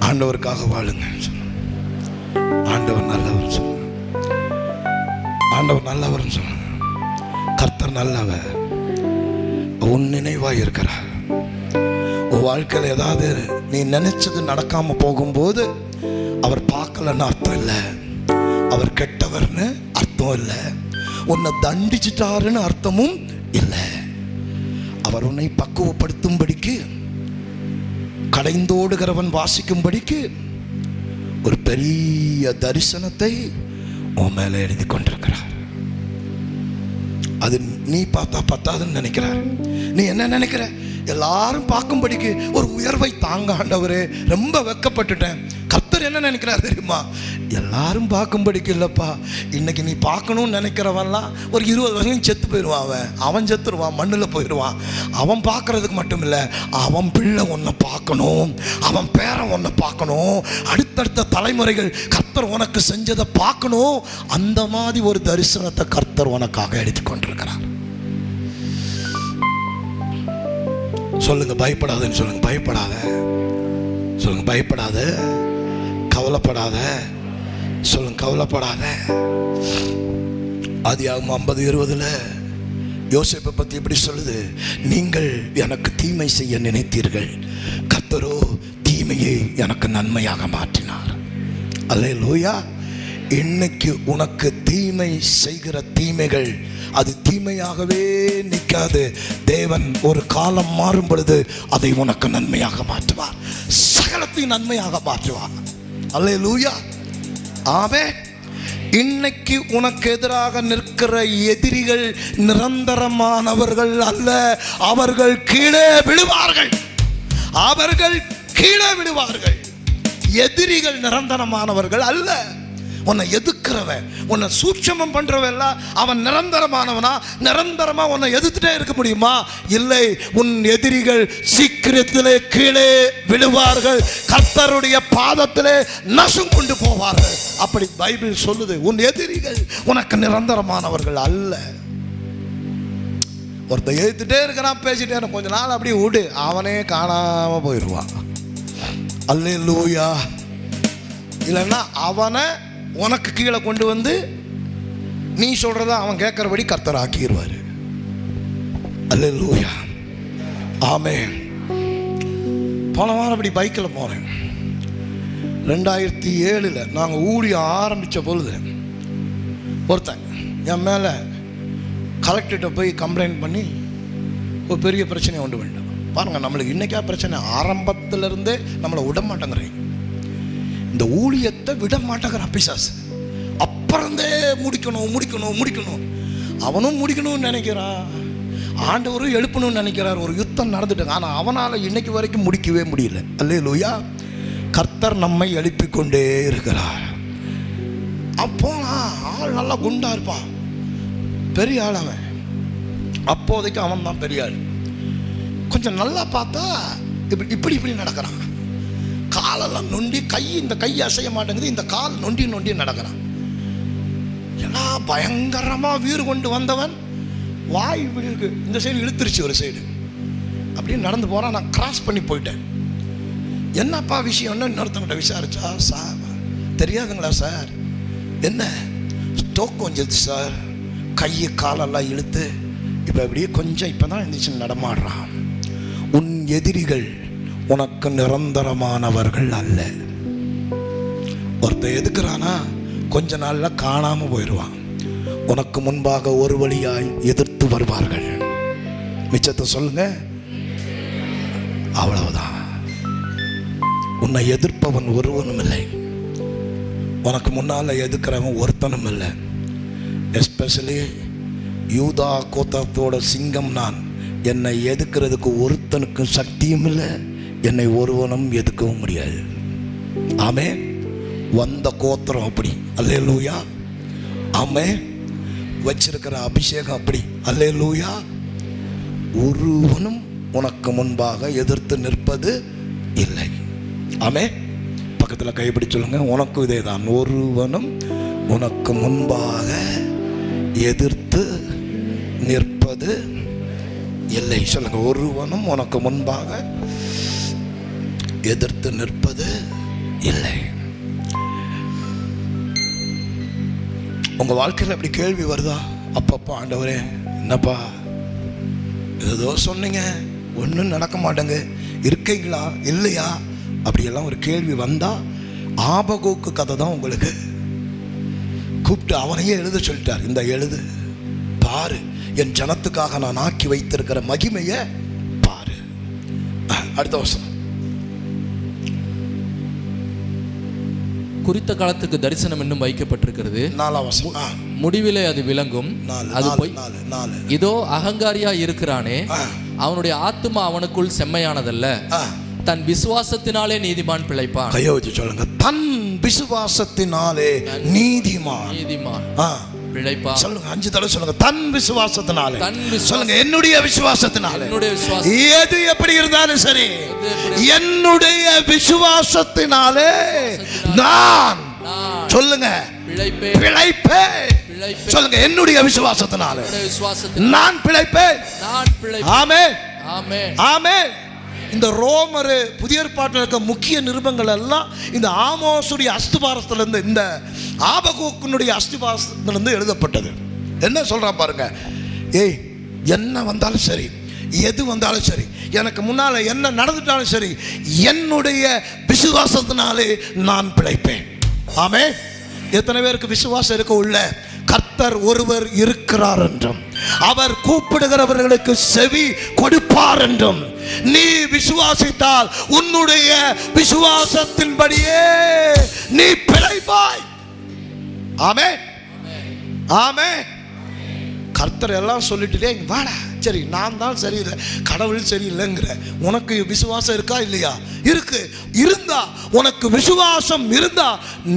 ஆண்டவருக்காக வாழுங்க. ஆண்டவர் நல்லவர் சொல்லுங்க, ஆண்டவர் நல்லவர் சொல்லுங்க. கர்த்தர் நல்லவர், உன் நினைவாய் இருக்கிறார். உன் வாழ்க்கையில் ஏதாவது நீ நினைச்சது நடக்காம போகும்போது அவர் பார்க்கலன்னு அர்த்தம் இல்லை, அவர் கெட்டவர்னு அர்த்தம் இல்லை, உன்னை தண்டிச்சிட்டாருன்னு அர்த்தமும் இல்லை. அவர் உன்னை பக்குவப்படுத்தும்படிக்கு, கடைந்தோடுகிறவன் வாசிக்கும்படிக்கு ஒரு பெரிய தரிசனத்தை உன் மேல எழுதி கொண்டிருக்கிறார். அது நீ பார்த்தா பத்தாதுன்னு நினைக்கிறார். நீ என்ன நினைக்கிற? எல்லாரும் பார்க்கும்படிக்கு ஒரு உயர்வை தாங்க ஆண்டவரே, ரொம்ப வெட்கப்பட்டுட்டேன். கர்த்தர் என்ன நினைக்கிறார் தெரியுமா? எல்லாரும் பார்க்கும்படிக்கு இல்லப்பா. இன்னைக்கு நீ பார்க்கணும்னு நினைக்கிறவன்லாம் ஒரு 20 வருஷம் செத்து போயிடுவான். அவன் செத்துருவான், மண்ணில் போயிடுவான். அவன் பார்க்கறதுக்கு மட்டும் இல்லை, அவன் பிள்ளை ஒன்றை பார்க்கணும், அவன் பேரன் ஒன்றை பார்க்கணும், அடுத்தடுத்த தலைமுறைகள் கர்த்தர் உனக்கு செஞ்சதை பார்க்கணும். அந்த மாதிரி ஒரு தரிசனத்தை கர்த்தர் உனக்காக எழுதி கொண்டிருக்கிறார். சொல்லுங்க பயப்படாதன்னு சொல்லுங்க. பயப்படாத சொல்லுங்க. பயப்படாத, கவலைப்படாத சொல்லுங்க. கவலைப்படாத. ஆதியாகமம் 50:20 யோசேப்பை பத்தி எப்படி சொல்லுது? நீங்கள் எனக்கு தீமை செய்ய நினைத்தீர்கள், கர்த்தரோ தீமையை எனக்கு நன்மையாக மாற்றினார். அல்லேலூயா. இன்னைக்கு உனக்கு தீமை செய்கிற தீமைகள் அது தீமையாகவே நிற்காது. தேவன் ஒரு காலம் மாறும் பொழுது அதை உனக்கு நன்மையாக மாற்றுவார். சகலத்தையும் நன்மையாக மாற்றுவார். அல்லேலூயா. ஆமென். இன்னைக்கு உனக்கு எதிராக நிற்கிற எதிரிகள் நிரந்தரமானவர்கள் அல்ல. அவர்கள் கீழே விழுவார்கள். அவர்கள் கீழே விழுவார்கள். எதிரிகள் நிரந்தரமானவர்கள் அல்ல. உன்னை எதிர்க்கிறவன், உன்னை சூட்சமம் பண்றவன் அவன் நிரந்தரமானவனா? நிரந்தரமா உன்னை எதிர்த்துட்டே இருக்க முடியுமா? இல்லை. உன் எதிரிகள் சீக்கிரத்திலே கீழே விழுவார்கள், கர்த்தருடைய பாதத்திலே நசுங்கொண்டு போவார்கள். அப்படி பைபிள் சொல்லுது. உன் எதிரிகள் உனக்கு நிரந்தரமானவர்கள் அல்ல. ஒருத்தர் எழுத்துட்டே இருக்கிறான், பேசிட்டே இருக்க, கொஞ்ச நாள் அப்படியே விடு, அவனே காணாம போயிடுவான். அல்லேலூயா. இல்லைன்னா அவனை உனக்கு கீழே கொண்டு வந்து நீ சொல்றத அவன் கேட்கிறபடி கர்த்தர் ஆக்கிடுவாரு. அல்லேலூயா. ஆமென். போன வாரம் அப்படி பைக்கில் போனேன். 2007 நாங்கள் ஊழியம் ஆரம்பித்த பொழுது ஒருத்தன் என் மேலே கலெக்டர்கிட்ட போய் கம்ப்ளைண்ட் பண்ணி ஒரு பெரிய பிரச்சனையை உண்டு பண்ணிட்டான். பாருங்கள், நம்மளுக்கு இன்றைக்கா பிரச்சனை? ஆரம்பத்திலிருந்தே நம்மளை விட மாட்டேங்கிறேன். இந்த ஊழியத்தை விட மாட்டேங்கிறான் பிசாசு. அப்புறந்தே முடிக்கணும் முடிக்கணும் முடிக்கணும். அவனும் முடிக்கணும்னு நினைக்கிறான், ஆண்டவரும் எழுப்பணும்னு நினைக்கிறார். ஒரு யுத்தம் நடந்துட்டு, ஆனால் அவனால் இன்னைக்கு வரைக்கும் முடிக்கவே முடியல. அல்லேலூயா. கர்த்தர் நம்மை எழுப்பி கொண்டே இருக்கிறார். அப்போனா ஆள் நல்லா குண்டா இருப்பான், பெரிய ஆள் அவன். அப்போதைக்கு அவன் தான் பெரிய ஆள். கொஞ்சம் நல்லா பார்த்தா இப்படி இப்படி இப்படி நடக்கிறான். காலெல்லாம் நொண்டி, இந்த கை அசைய மாட்டேங்குது, இந்த கால் நொண்டி நொண்டி நடக்கிறான். ஏன்னா பயங்கரமா வீறு கொண்டு வந்தவன் வாய் விழுக்கு இந்த சைடு இழுத்துருச்சு, ஒரு சைடு அப்படின்னு நடந்து போறான். நான் கிராஸ் பண்ணி போயிட்டேன். என்னப்பா விஷயம்னு இன்னொருத்தவங்கிட்ட விசாரிச்சா, சார் தெரியாதுங்களா சார், என்ன ஸ்டோக் வந்துச்சு சார், கையை காலெல்லாம் இழுத்து இப்போ அப்படியே கொஞ்சம் இப்போதான் இருந்துச்சு நடமாடுறான். உன் எதிரிகள் உனக்கு நிரந்தரமானவர்கள் அல்ல. ஒருத்தர் எதுக்குறானா கொஞ்ச நாள்ல காணாம போயிடுவான். உனக்கு முன்பாக ஒரு வழியாய் எதிர்த்து வருவார்கள். மிச்சத்தை சொல்லுங்க. அவ்வளவுதான். உன்னை எதிர்ப்பவன் ஒருவனும் இல்லை. உனக்கு முன்னால எதிர்க்கிறவன் ஒருத்தனும் இல்லை. எஸ்பெஷலி யூதா கோத்திரத்தோட சிங்கம் நான். என்னை எதிர்க்கிறதுக்கு ஒருத்தனுக்கும் சக்தியும் இல்லை, என்னை ஒருவனும் எதுக்கவும் முடியாது. ஆமே. வந்த கோத்திரம் அப்படி. அல்லேலூயா. ஆமே. வச்சிருக்கிற அபிஷேகம் அப்படி. அல்லேலூயா. ஒருவனும் உனக்கு முன்பாக எதிர்த்து நிற்பது இல்லை. ஆமே. பக்கத்தில் கைப்பிடி சொல்லுங்க. உனக்கும் இதே தான். ஒருவனும் உனக்கு முன்பாக எதிர்த்து நிற்பது இல்லை. சொல்லுங்க. ஒருவனும் உனக்கு முன்பாக எதிர்த்து நிற்பது இல்லை. உங்க வாழ்க்கையில் அப்படி கேள்வி வருதா? அப்பப்பா ஆண்டவரே என்னப்பா ஏதோ சொன்னீங்க, ஒன்றும் நடக்க மாட்டேங்க, இருக்கீங்களா இல்லையா? அப்படியெல்லாம் ஒரு கேள்வி வந்தா ஆபகூக்கு கதை தான் உங்களுக்கு கூப்பிட்டு அவனையே எழுத சொல்லிட்டார். இந்த எழுது பாரு, என் ஜனத்துக்காக நான் ஆக்கி வைத்திருக்கிற மகிமையை பாரு. அடுத்த வருஷம் குறித்த காலத்துக்கு தரிசனம் இன்னும் வைக்கப்பட்டிருக்கிறது. 4ஆம் வசனம். முடிவிலே அது விளங்கும். அது போய் இதோ அகங்காரியா இருக்கிறானே, அவனுடைய ஆத்துமா அவனுக்குள் செம்மையானதல்ல, தன் விசுவாசத்தினாலே நீதிமான் பிழைப்பான். கையை வச்சு சொல்லுங்க. தன் விசுவாசத்தினாலே நீதிமான் பிழைப்பா. சொல்லுங்க. 5 தடவை சொல்லுங்க. தன் விசுவாசத்தினாலே. சொல்லுங்க. என்னுடைய விசுவாசத்தினாலே. எது எப்படி இருந்தாலும் சரி, என்னுடைய விசுவாசத்தினாலே நான் சொல்லுங்க பிழைப்பேன். சொல்லுங்க. என்னுடைய விசுவாசத்தினாலே நான் பிழைப்பேன். ஆமென். ஆமென். ஆமென். இந்த ரோமரு புதிய ஏற்பாட்டில் இருக்க முக்கிய நிருபங்கள் எல்லாம் இந்த ஆமோசுடைய அஸ்திபாரத்திலிருந்து, இந்த ஆபகூக்கினுடைய அஸ்திபாரத்திலிருந்து எழுதப்பட்டது. என்ன சொல்றான் பாருங்க, ஏய் என்ன வந்தாலும் சரி, எது வந்தாலும் சரி, எனக்கு முன்னால என்ன நடந்துட்டாலும் சரி, என்னுடைய விசுவாசத்தினாலே நான் பிழைப்பேன். ஆமென். எத்தனை பேருக்கு விசுவாசம் இருக்க உள்ள கர்த்தர் ஒருவர் இருக்கிறார் என்றும் அவர் கூப்பிடுகிறவர்களுக்கு செவி கொடுப்பார் என்றும் நீ விசுவாசித்தால் உன்னுடைய விசுவாசத்தின்படியே நீ பிழைப்பாய். ஆமென். ஆமென். கர்த்தர் எல்லாம் சொல்லிட்டு வாடா, சரி நான் தான் சரியில்லை, கடவுள் சரியில்லைங்கிற, உனக்கு விசுவாசம் இருக்கா இல்லையா? இருக்கு. இருந்தா, உனக்கு விசுவாசம் இருந்தா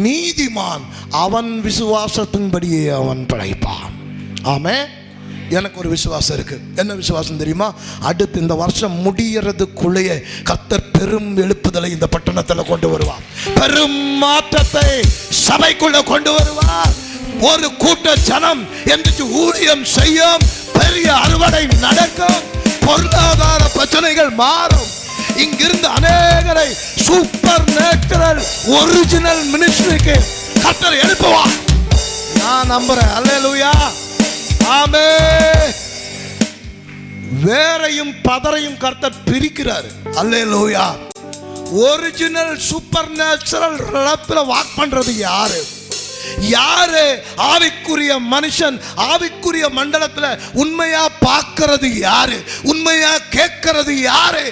நீதிமான் அவன் விசுவாசத்தின்படியே அவன் பிழைப்பான். ஆமென். எனக்கு ஒரு விசுவாசம் இருக்கு. என்ன விசுவாசம் தெரியுமா? அடுத்து இந்த வருஷம் முடியறதுக்குள்ளேயே கர்த்தர் பெரும் எழுப்புதலை இந்த பட்டணத்தில் கொண்டு வருவார். பெரும் மாற்றத்தை சபைக்குள்ள கொண்டு வருவார். ஒரு கூட்ட ஜனம் எந்திரிச்சு ஊழியம் செய்யும். பெரிய அறுவடை நடக்கும். பொருளாதார பிரச்சனைகள் மாறும். இங்கிருந்து அநேகரை சூப்பர் நேச்சுரல் ஒரிஜினல் மினிஸ்ட்ரிக்கு கர்த்தர் எழுப்புவார். நான் நம்புறேன். அல்லேலூயா. ஆமென். வேரையும் பதரையும் கர்த்தர் பிரிக்கிறார். அல்லேலூயா. ஒரிஜினல் சூப்பர் நேச்சுரல் ரலத்தில் வாக் பண்றது யாரு? யாரு ஆவிக்குரிய மனுஷன்? ஆவிக்குரிய மண்டலத்தில் உண்மையா பார்க்கிறது யாரு? உண்மையா கேட்கிறது யாரு?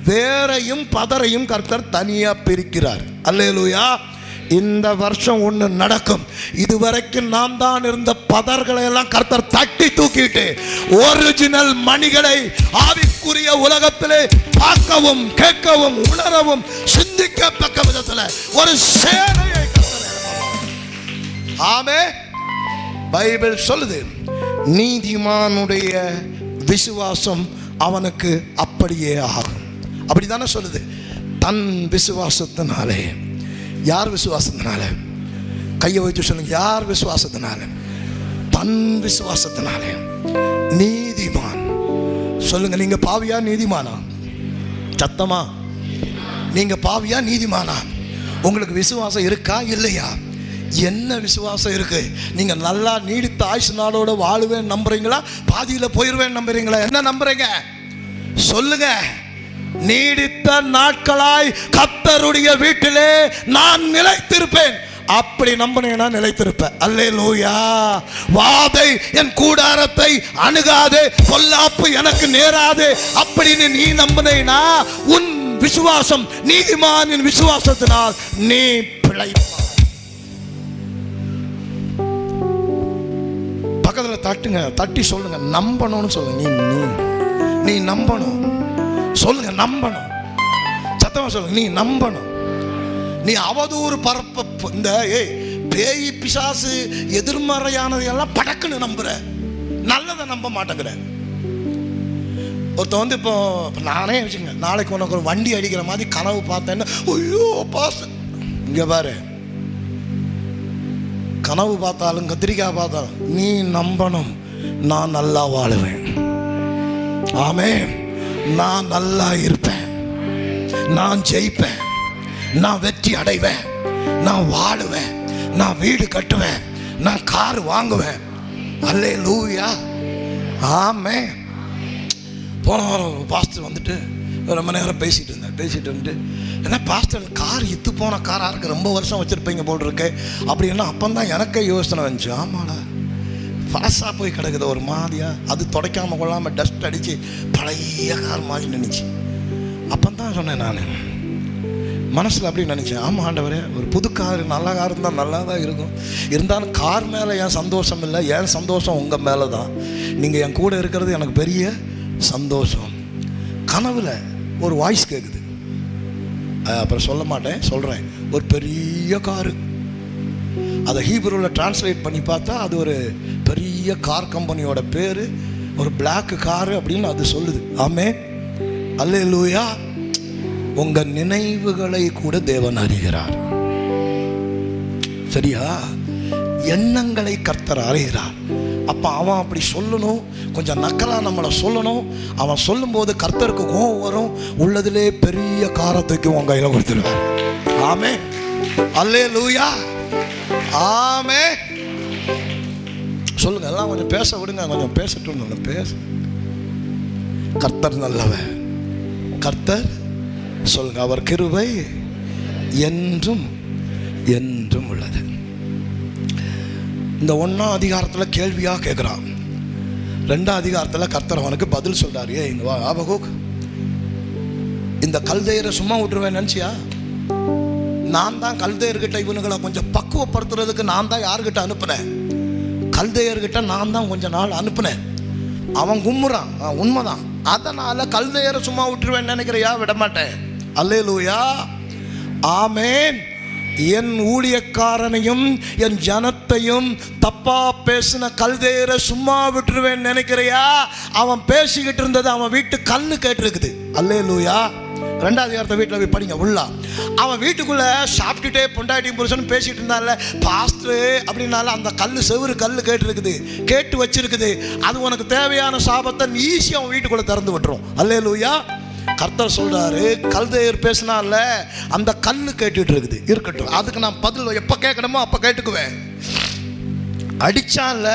வேரையும் பதரையும் கர்த்தர் தனியா பிரிக்கிறார். அல்லேலூயா. இந்த வருஷம் ஒன்று நடக்கும். இதுவரைக்கும் நாம் தான் இருந்த பதர்களை எல்லாம் கர்த்தர் தட்டி தூக்கிட்டு ஒரிஜினல் மணிகளை ஆவிக்குரிய உலகத்திலே பார்க்கவும் கேட்கவும் உணரவும் சிந்திக்கத்தக்க விதத்தில் ஒரு சேனையை ஆமென். பைபிள் சொல்லுது, நீதிமானுடைய விசுவாசம் அவனுக்கு அப்படியே ஆகும். அப்படிதானே சொல்லுது. தன் விசுவாசத்தினாலே. யார் விசுவாசத்தினால? கையை வைத்து சொல்லுங்க. யார் விசுவாசத்தினால? தன் விசுவாசத்தினாலே நீதிமான். சொல்லுங்க, நீங்க பாவியா நீதிமானா? சத்தமா, நீங்க பாவியா நீதிமானா? உங்களுக்கு விசுவாசம் இருக்கா இல்லையா? என்ன விசுவாசம் இருக்கு? நீங்க நல்லா நீடித்த ஆயுசு நாளோட வாழுவேன் நம்புறீங்களா? பாதியில போயிருவேன் நம்புறீங்களா? என்ன நம்புறீங்க? சொல்லுங்க. நீடித்த நாட்களாய் கர்த்தருடைய வீட்டிலே நான் நிலைத்திருப்பேன். அப்படி நம்பினேனா நிலைத்திருப்பேன். அல்லேலூயா. வாதை என் கூடாரத்தை அணுகாது, பொல்லாப்பு எனக்கு நேராது அப்படின்னு நீ நம்பினேனா உன் விசுவாசம் நீதிமானின் விசுவாசத்தினால் நீ பிழைப்பாய். பக்கத்தில் தட்டுங்க, தட்டி சொல்லுங்க, நம்பணும்னு சொல்லுங்க. நீ நம்பணும். சொல்லுங்க, நம்பணும். சத்தமா சொல்லுங்க, நீ நம்பணும். நீ அவதூறு பரப்ப இந்த பேய் பிசாசு எதிர்மறையானதையெல்லாம் படக்குன்னு நம்புற, நல்லதை நம்ப மாட்டேங்கிற. ஒருத்த இப்போ நானே வச்சுங்க, நாளைக்கு உனக்கு ஒரு வண்டி அடிக்கிற மாதிரி கனவு பார்த்தேன்னு, ஐயோ பாஸ், இங்க பாரு, கனவு பார்த்தாலும் கத்திரிக்காய் பார்த்தாலும் நீ நம்பணும், நான் நல்லா வாழுவேன். ஆமென். நான் நல்லா இருப்பேன், நான் ஜெயிப்பேன், நான் வெற்றி அடைவேன், நான் வாழுவேன், நான் வீடு கட்டுவேன், நான் கார் வாங்குவேன். அல்லேலூயா. ஆமென். போன வாரம் பாஸ்டர் வந்துட்டு ரொம்ப நேரம் பேசிட்டு வந்துட்டு, ஏன்னா பாஸ்டர் கார் இத்து போன காராக இருக்குது, ரொம்ப வருஷம் வச்சுருப்பீங்க போல் இருக்கு அப்படின்னா அப்பந்தான் எனக்கே யோசனை வந்துச்சு. ஆமாடா, பழசாக போய் கிடக்குது ஒரு மாதிரியா, அது துடைக்காமல் கொள்ளாமல் டஸ்ட் அடித்து பழைய கார் மாதிரி நினைச்சு. அப்பந்தான் சொன்னேன் நான் மனசில் அப்படி நினச்சேன், ஆமாம் ஆண்டவரே, ஒரு புது கார் நல்ல கார் இருந்தால் நல்லா தான் இருக்கும். இருந்தாலும் கார் மேலே என் சந்தோஷம் இல்லை, என் சந்தோஷம் உங்கள் மேலே தான். நீங்கள் என் கூட இருக்கிறது எனக்கு பெரிய சந்தோஷம். கனவுல ஒரு வாய்ஸ் கேட்குது, அப்புறம் சொல்ல மாட்டேன், சொல்கிறேன். ஒரு பெரிய காரு, அதை ஹீப்ரூவில் டிரான்ஸ்லேட் பண்ணி பார்த்தா அது ஒரு பெரிய கார் கம்பெனியோட பேர், ஒரு பிளாக் காரு அப்படின்னு அது சொல்லுது. ஆமென். அல்லேலூயா. உங்கள் நினைவுகளை கூட தேவன் அறிகிறார். சரியா? எண்ணங்களை கர்த்தர் அறிகிறார். அப்போ அவன் அப்படி சொல்லணும், கொஞ்சம் நக்கலாக நம்மளை சொல்லணும். அவன் சொல்லும்போது கர்த்தருக்கு கோபம் வரும், உள்ளதிலே பெரிய காரத்துக்கு உன் கையில் கொடுத்துருவார். ஆமே, அல்லேலூயா, ஆமே. சொல்லுங்க எல்லாம், கொஞ்சம் பேச விடுங்க, கொஞ்சம் பேசட்டும், கொஞ்சம் பேச. கர்த்தர் நல்லவர், கர்த்தர் சொல்லுங்க, அவர் கிருபை என்றும் என்றும் உள்ளது. இந்த 1ஆம் அதிகாரத்தில் கேள்வியாக கேட்குறான், 2ஆம் அதிகாரத்தில் கர்த்தர் அவனுக்கு பதில் சொல்றாரு. இங்க வா ஆபகூக், இந்த கல்தேயரை சும்மா விட்டுருவேன் நினச்சியா? நான் தான் கல்தேயர்கிட்ட இவனுங்களை கொஞ்சம் பக்குவப்படுத்துறதுக்கு நான் தான் யார்கிட்ட அனுப்புனேன்? கல்தேயர்கிட்ட நான் தான் கொஞ்ச நாள் அனுப்புனேன். அவன் கும்முறான், உண்மைதான். அதனால கல்தேயரை சும்மா விட்டுருவேன் நினைக்கிறியா? விடமாட்டேன். அல்லேலூயா, ஆமேன். என் ஊழியக்காரனையும் என் ஜனத்தையும் தப்பா பேசின கல்தேயரை சும்மா விட்டுருவேன் நினைக்கிறியா? அவன் பேசிக்கிட்டு இருந்தது அவன் வீட்டு கல்லு கேட்டிருக்குது. அல்லேலூயா. 2ஆம் அதிகாரத்தை வீட்டில் போய் படிங்க உள்ளா. அவன் வீட்டுக்குள்ள சாப்பிட்டுட்டே பொண்டாட்டி புருஷன் பேசிட்டு இருந்தால பாஸ்டர் அப்படின்னால அந்த கல்லு செவுறு கல்லு கேட்டிருக்குது, கேட்டு வச்சிருக்குது. அது உனக்கு தேவையான சாபத்தை ஈஸியாக அவன் வீட்டுக்குள்ள திறந்து விட்டுரும். அல்லேலூயா. கர்த்தர் சொல்றாரு, கல்தேயர் பேசினால அந்த கல்லு கேட்டுட்டு இருக்குது, இருக்கட்டும், அதுக்கு நான் பதில் எப்போ கேட்கணுமோ அப்போ கேட்டுக்குவேன். அடிச்சான்ல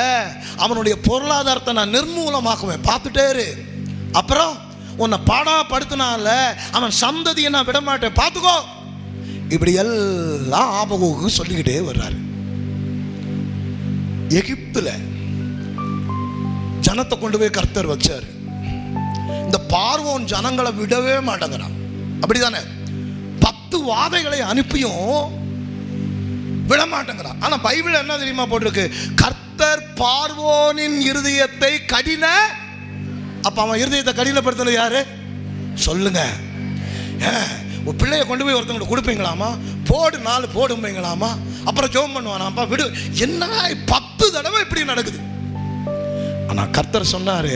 அவனுடைய பொருளாதாரத்தை நான் நிர்மூலமாக்குவேன், பார்த்துட்டே இரு. அப்புறம் உன்னை பாடாப்படுத்தினால அவன் சந்ததியை நான் விட மாட்டேன், பார்த்துக்கோ. இப்படி எல்லாம் ஆபகூக்கு சொல்லிக்கிட்டே வர்றாரு. எகிப்துல ஜனத்தை கொண்டு போய் கர்த்தர் வச்சாரு. இந்த பார்வோன் ஜனங்களை விடவே மாட்டேங்கிறான், அப்படிதானே? 10 வாதைகளை அனுப்பியும் விட மாட்டேங்கிறான். ஆனா பைபிள் என்ன தெரியுமா போட்டிருக்கு? கர்த்தர் பார்வோனின் இருதயத்தை கடின. அப்ப அவன் இருதயத்தை கடினப்படுத்தல யாரு? சொல்லுங்க. ஒரு பிள்ளைய கொண்டு போய் ஒருத்தவங்க கொடுப்பீங்களாமா? போடு 4 போடும்பீங்களாமா? அப்புறம் ஜெபம் பண்ணுவானாப்பா, விடு. என்ன 10 தடவை இப்படி நடக்குது. ஆனா கர்த்தர் சொன்னாரு,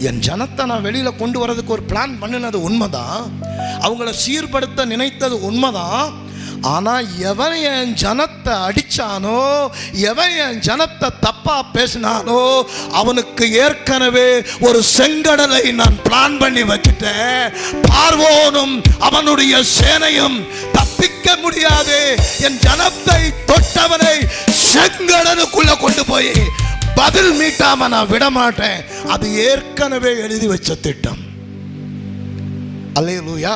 என் ஜனத்தை நான் வெளியில கொண்டு வரதுக்கு ஒரு பிளான் பண்ணினது உண்மைதான், அவங்கள சீர்படுத்த நினைத்தது உண்மைதான். ஆனா எவன் என் ஜனத்தை அடிச்சானோ, எவன் என் ஜனத்தை தப்பா பேசினானோ அவனுக்கு ஏற்கனவே ஒரு செங்கடலை நான் பிளான் பண்ணி வச்சுட்டேன். பார்வோனும் அவனுடைய சேனையும் தப்பிக்க முடியாது. என் ஜனத்தை தொட்டவனை செங்கடலுக்குள்ள கொண்டு போய் பதில் மீட்டாம நான் விட மாட்டேன். அது ஏற்கனவே எழுதி வச்ச திட்டம். அல்லேலூயா.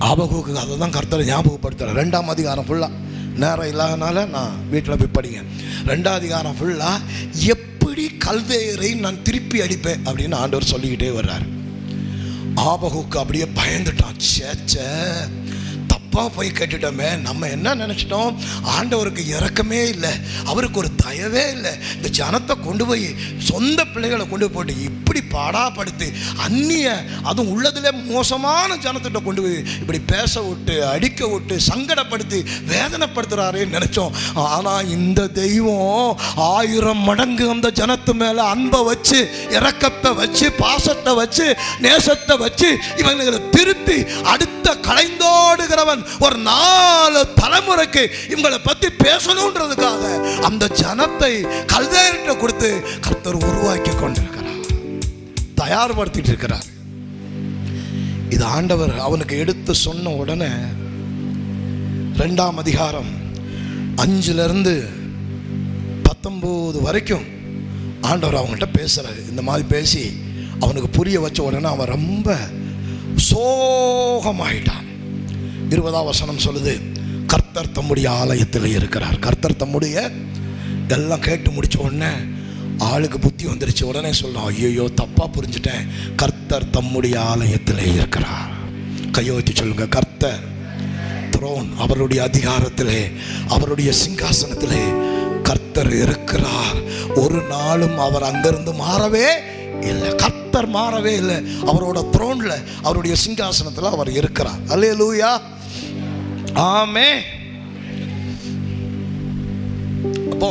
ஆபகூக்கு அதை தான் கர்த்தர் ஞாபகப்படுத்துறார். 2ஆம் அதிகாரம் ஃபுல்லா, நேரம் இல்லாதனால நான் வீட்டில் போய் படிங்க. 2ஆம் அதிகாரம் ஃபுல்லா எப்படி கல்தேயரை நான் திருப்பி அடிப்பேன் அப்படின்னு ஆண்டவர் சொல்லிக்கிட்டே வர்றாரு. ஆபகூக்கு அப்படியே பயந்துட்டான். சேச்சே, தப்பா போய் கேட்டுட்டோமே, நம்ம என்ன நினைச்சிட்டோம்? ஆண்டவருக்கு இரக்கமே இல்லை, அவருக்கு ஒரு தயவே இல்லை. இந்த ஜனத்தை கொண்டு போய் சொந்த பிள்ளைகளை கொண்டு போட்டு இப்படி பாடாப்படுத்தி அந்நிய, அதுவும் உள்ளதிலே மோசமான ஜனத்திட்ட கொண்டு போய் இப்படி பேச விட்டு அடிக்க விட்டு சங்கடப்படுத்தி வேதனைப்படுத்துறாருன்னு நினைச்சோம். ஆனா இந்த தெய்வம் 1000 மடங்கு அந்த ஜனத்து மேல அன்பை வச்சு, இரக்கத்தை வச்சு, பாசத்தை வச்சு, நேசத்தை வச்சு இவங்களை திருத்தி அடுத்த கலைந்தோடுகிறவன் ஒரு 4 தலைமுறைக்கு இவங்களை பத்தி பேசணும்ன்றதுக்காக அந்த ஜனத்தை கல்தேயர்கிட்ட கொடுத்து கர்த்தர் உருவாக்கி கொண்டிருக்கிறார், தயார்படுத்திட்டு இருக்கிறார். இது ஆண்டவர் அவனுக்கு எடுத்து சொன்ன உடனே 2ஆம் அதிகாரம் 5 19 வரைக்கும் ஆண்டவர் அவங்கள்ட்ட பேசுறாரு. இந்த மாதிரி பேசி அவனுக்கு புரிய வச்ச உடனே அவன் ரொம்ப சோகமாயிட்டான். 20ஆம் வசனம் சொல்லுது, கர்த்தர் தம்முடைய ஆலயத்தில் இருக்கிறார். கர்த்தர் தம்முடைய எல்லாம் கேட்டு முடிச்ச உடனே ஆளுக்கு புத்தி வந்துருச்சு. உடனே சொல்ல, ஐயோ தப்பா புரிஞ்சுட்டேன், கர்த்தர் தம்முடைய ஆலயத்தில் இருக்கிறார். கையோத்தி சொல்லுங்க, கர்த்தர் த்ரோன், அவருடைய அதிகாரத்திலே, அவருடைய சிங்காசனத்திலே கர்த்தர் இருக்கிறார். ஒரு நாளும் அவர் அங்கிருந்து மாறவே இல்லை. கர்த்தர் மாறவே இல்லை. அவரோட த்ரோன்ல, அவருடைய சிங்காசனத்தில் அவர் இருக்கிறார். அல்லேலூயா, ஆமே. அப்போ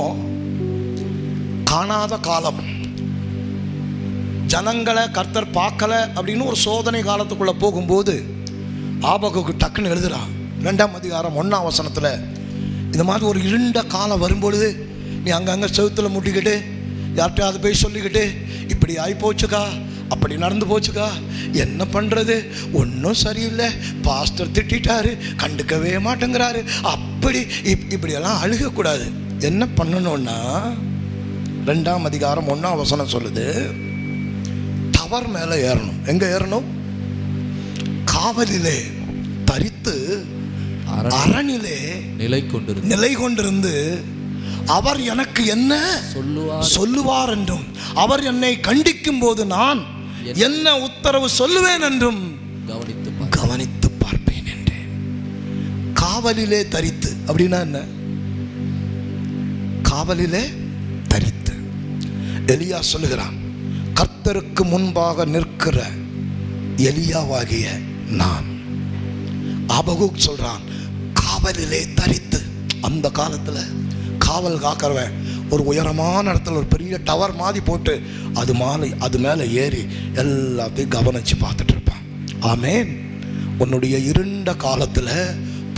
காணாத காலம், ஜனங்களை கர்த்தர் பார்க்கல அப்படின்னு ஒரு சோதனை காலத்துக்குள்ள போகும்போது ஆபகுக்கு டக்குன்னு எழுதுறா. 2ஆம் அதிகாரம் 1ஆம் வசனத்துல இந்த மாதிரி ஒரு இருண்ட காலம் வரும்பொழுது நீ அங்கங்கே செவுத்துல முட்டிக்கிட்டு யார்கிட்டயாவது போய் சொல்லிக்கிட்டு இப்படி ஆகி போச்சுக்கா, அப்படி நடந்து போச்சுக்கா, என்ன பண்ணுறது, ஒன்றும் சரியில்லை, பாஸ்டர் திட்டாரு, கண்டுக்கவே மாட்டேங்கிறாரு, அப்படி இப்படியெல்லாம் அழுகக்கூடாது. என்ன பண்ணணும்னா 2ஆம் அதிகாரம் 1ஆம் வசனம் சொல்லுது, டவர் மேலே ஏறணும். எங்கே ஏறணும்? காவலிலே தரித்து அரணிலே நிலை கொண்டிருந்து அவர் எனக்கு என்ன சொல்லுவார் என்றும் அவர் என்னை கண்டிக்கும் போது நான் என்ன உத்தரவு சொல்லுவேன் என்றும் கவனித்து பார்ப்பேன் என்றேன். காவலிலே தரித்து அப்படின்னா என்ன? காவலிலே தரித்து. எலியா சொல்லுகிறான், கர்த்தருக்கு முன்பாக நிற்கிற எலியாவாகிய நான். ஆபகூக் சொல்றான், காவலிலே தரித்து. அந்த காலத்துல காவல் காக்கிறவன் ஒரு உயரமான இடத்துல ஒரு பெரிய டவர் மாதிரி போட்டு அது மேலே ஏறி எல்லாத்தையும் கவனிச்சு பார்த்துட்டு இருப்பான். ஆமேன். உன்னுடைய இருண்ட காலத்தில்,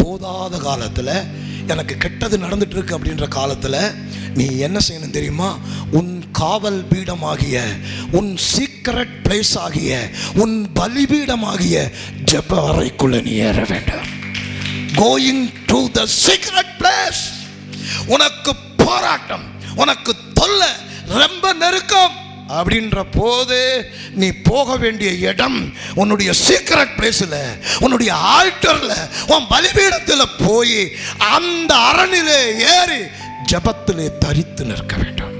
போதாத காலத்தில், எனக்கு கெட்டது நடந்துட்டு இருக்கு அப்படின்ற காலத்தில் நீ என்ன செய்யணும் தெரியுமா? உன் காவல் பீடமாகிய, உன் சீக்ரெட் பிளேஸ் ஆகிய, உன் பலிபீடமாகிய ஜெப அறைக்குள்ள நீ ஏற வேண்டும். Going to the secret place. உனக்கு போராட்டம், உனக்கு தொல்லை, ரொம்ப நெருக்கம் அப்படின்ற போது நீ போக வேண்டிய இடம் உன்னுடைய சீக்ரெட் பிளேஸ்ல, உன்னுடைய ஆல்டர்ல, உன் பலிபீடத்தில் போய் அந்த அரணிலே ஏறி ஜெபத்திலே தரித்து நிற்க வேண்டும்.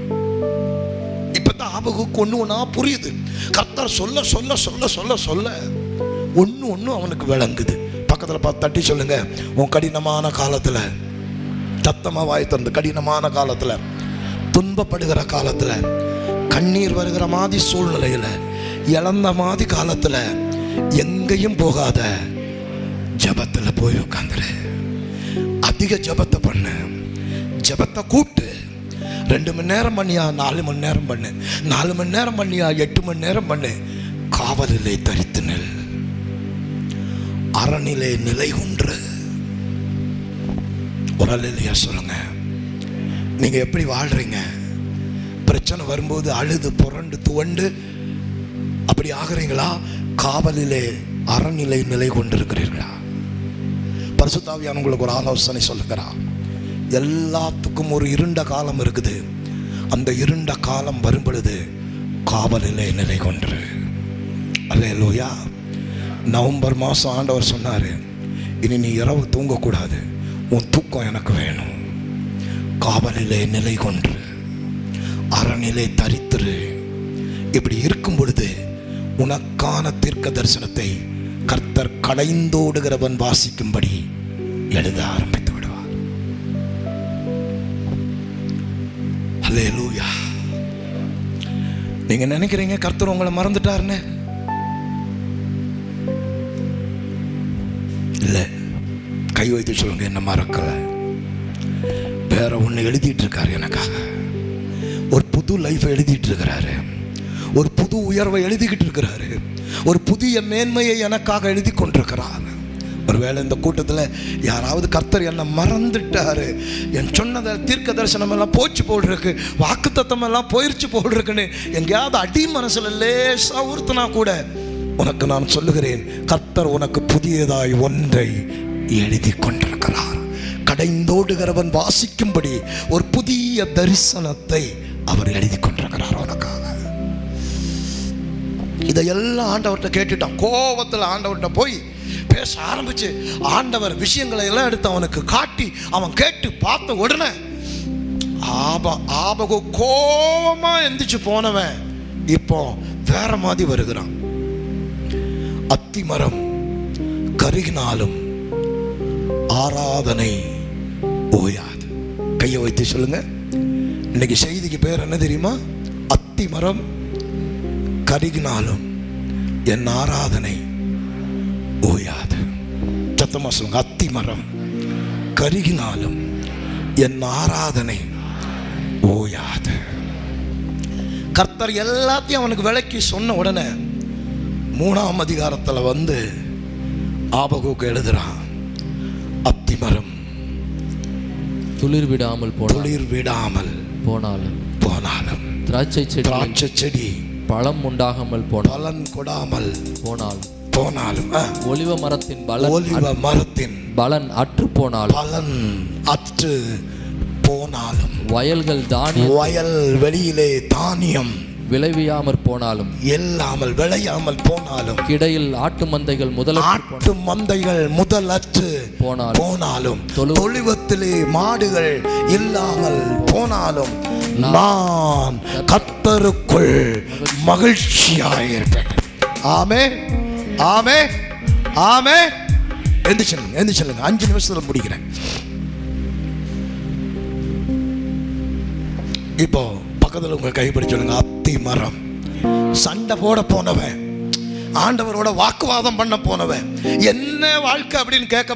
இப்பதான் ஆபகுக்கு ஒண்ணு புரியுது. கர்த்தர் சொல்ல சொல்ல சொல்ல சொல்ல சொல்ல ஒண்ணு அவனுக்கு விளங்குது. பக்கத்துல பார்த்து தட்டி சொல்லுங்க, உன் கடினமான காலத்துல, சத்தமா வாய் திறந்து, கடினமான காலத்துல, துன்பப்படுகிற காலத்துல, கண்ணீர் வருகிற மாதிரி சூழ்நிலையில, இழந்த மாதிரி காலத்துல எங்கேயும் போகாத, ஜபத்துல போய் உட்காந்துரு. அதிக ஜபத்தை பண்ணு, ஜபத்தை கூட்டு. 2 மணி நேரம் பண்ணியா 4 மணி நேரம் பண்ணு, 4 மணி நேரம் பண்ணியா 8 மணி நேரம் பண்ணு. காவலிலே தரித்து நெல், அரணிலே நிலை ஒன்று. ஒரு அல்லேலூயா சொல்லுங்க. நீங்க எப்படி வாழ்றீங்க? பிரச்சனை வரும்போது அழுது புரண்டு துவண்டு அப்படி ஆகிறீங்களா? காவலிலே அரணிலே நிலை கொண்டிருக்கிறீர்களா? பரிசுத்த ஆவியானவர் உங்களுக்கு ஒரு ஆலோசனை சொல்லுகிறார். எல்லாத்துக்கும் ஒரு இருண்ட காலம் இருக்குது. அந்த இருண்ட காலம் வரும் பொழுது காவலிலே நிலை கொண்டு. அல்லேலூயா. நவம்பர் மாதம் ஆண்டவர் சொன்னார், இனி நீ இரவு தூங்கக்கூடாது, உன் தூக்கம் எனக்கு வேணும். காவலிலே நிலை கொண்டு, அரணிலே தரித்திரு. இப்படி இருக்கும் பொழுது உனக்கான தீர்க்க தரிசனத்தை கர்த்தர் கடைந்தோடுகிறவன் வாசிக்கும்படி எழுத ஆரம்பித்து விடுவார். அல்லேலூயா. நீங்க நினைக்கிறீங்க கர்த்தர் உங்களை மறந்துட்டாருன்னு? இல்ல, கை வைத்து சொல்லுங்க, என்ன மறக்கல. வேற ஒண்ணு எழுதிட்டு இருக்காரு எனக்காக. ஒரு புது லைஃப் எழுதிட்டு இருக்கிறாரு, ஒரு புது உயர்வை எழுதிக்கிட்டு இருக்கிறாரு, ஒரு புதிய மேன்மையை எனக்காக எழுதி கொண்டிருக்கிறார். ஒருவேளை இந்த கூட்டத்தில் யாராவது கர்த்தர் என்னை மறந்துட்டாரு, என் சொன்னத தீர்க்க தரிசனம் எல்லாம் போச்சு போல் இருக்கு, வாக்கு தத்தம் எல்லாம் போயிடுச்சு போல் இருக்குன்னு எங்கேயாவது அடி மனசுல லேசா ஊர்த்தினா கூட உனக்கு நான் சொல்லுகிறேன், கர்த்தர் உனக்கு புதியதாய் ஒன்றை எழுதி கொண்டிருக்கிறார். கடைந்தோடுகிறவன் வாசிக்கும்படி ஒரு புதிய தரிசனத்தை அவர் எழுதி கொண்டிருக்கிறார் உனக்காக. இதையெல்லாம் ஆண்டவர்கிட்ட கேட்டுட்டான். கோபத்தில் ஆண்டவர்கிட்ட போய் பேச ஆரம்பிச்சு ஆண்டவர் விஷயங்களை எல்லாம் எடுத்து அவனுக்கு காட்டி அவன் கேட்டு பார்த்த உடனே ஆபகு கோபமா எந்திரிச்சு போனவன் இப்போ வேற மாதிரி வருகிறான். அத்தி மரம் கருகினாலும் ஆராதனை ஓயாது. கையை வைத்து சொல்லுங்க. இன்னைக்கு செய்திக்கு பேர் என்ன தெரியுமா? அத்தி மரம் கருகினாலும் என் ஆராதனை ஓயாது. சத்தமா சொல்லுங்க. அத்தி மரம் கருகினாலும் என் ஆராதனை ஓயாது. கர்த்தர் எல்லாத்தையும் அவனுக்கு விளக்கி சொன்ன உடனே 3ஆம் அதிகாரத்தில் வந்து ஆபகுக்கு எழுதுறான், அத்தி மரம் துளிர் விடாமல் போனாலும் போனாலும் திராட்சை செடி பழம் உண்டாகாமல் போனாலும் பலன் கொடாமல் போனாலும் ஒலிவ மரத்தின் பலன் அற்று போனாலும் வயல் வெளியிலே தானியம் விளையாமல் போனாலும் கிடையில் ஆட்டு மந்தைகள் முதலற்று போனாலும் தொழுவத்திலே மாடுகள் இல்லாமல் போனாலும் நான் கர்த்தருக்குள் மகிழ்ச்சியாயிருப்பேன். ஆமென், ஆமென், ஆமென். எந்திரிச்சு 5 நிமிஷத்துல முடிக்கிறேன். இப்போ பக்கத்தில் உங்க கைப்பிடி சொல்லுங்க. அத்தி மரம். சண்டை போட போனவன், ஆண்டவரோட வாக்குவாதம் பண்ண போனவன், என்ன வாழ்க்கை அப்படின்னு கேட்க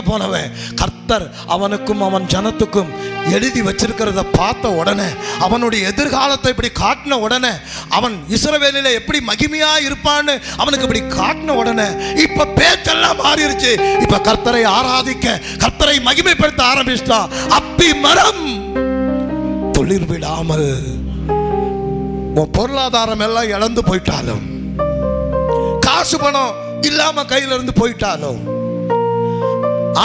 போனவன், கர்த்தர் அவனுக்கும் அவன் ஜனத்துக்கும் எழுதி வச்சிருக்கிறத பார்த்த உடனே, அவனுடைய எதிர்காலத்தை இப்படி காட்டின உடனே, அவன் இஸ்ரவேலிலே எப்படி மகிமையா இருப்பான்னு அவனுக்கு இப்படி காட்டின உடனே, இப்ப பேச்செல்லாம் மாறிடுச்சு. இப்ப கர்த்தரை ஆராதிக்க, கர்த்தரை மகிமைப்படுத்த ஆரம்பிச்சிட்டா. அப்பி மரம் துளிர் விடாமல் உன் பொருளாதாரம் எல்லாம் இழந்து போயிட்டாலும், காசு பணம் இல்லாம கையில இருந்து போயிட்டாலும்,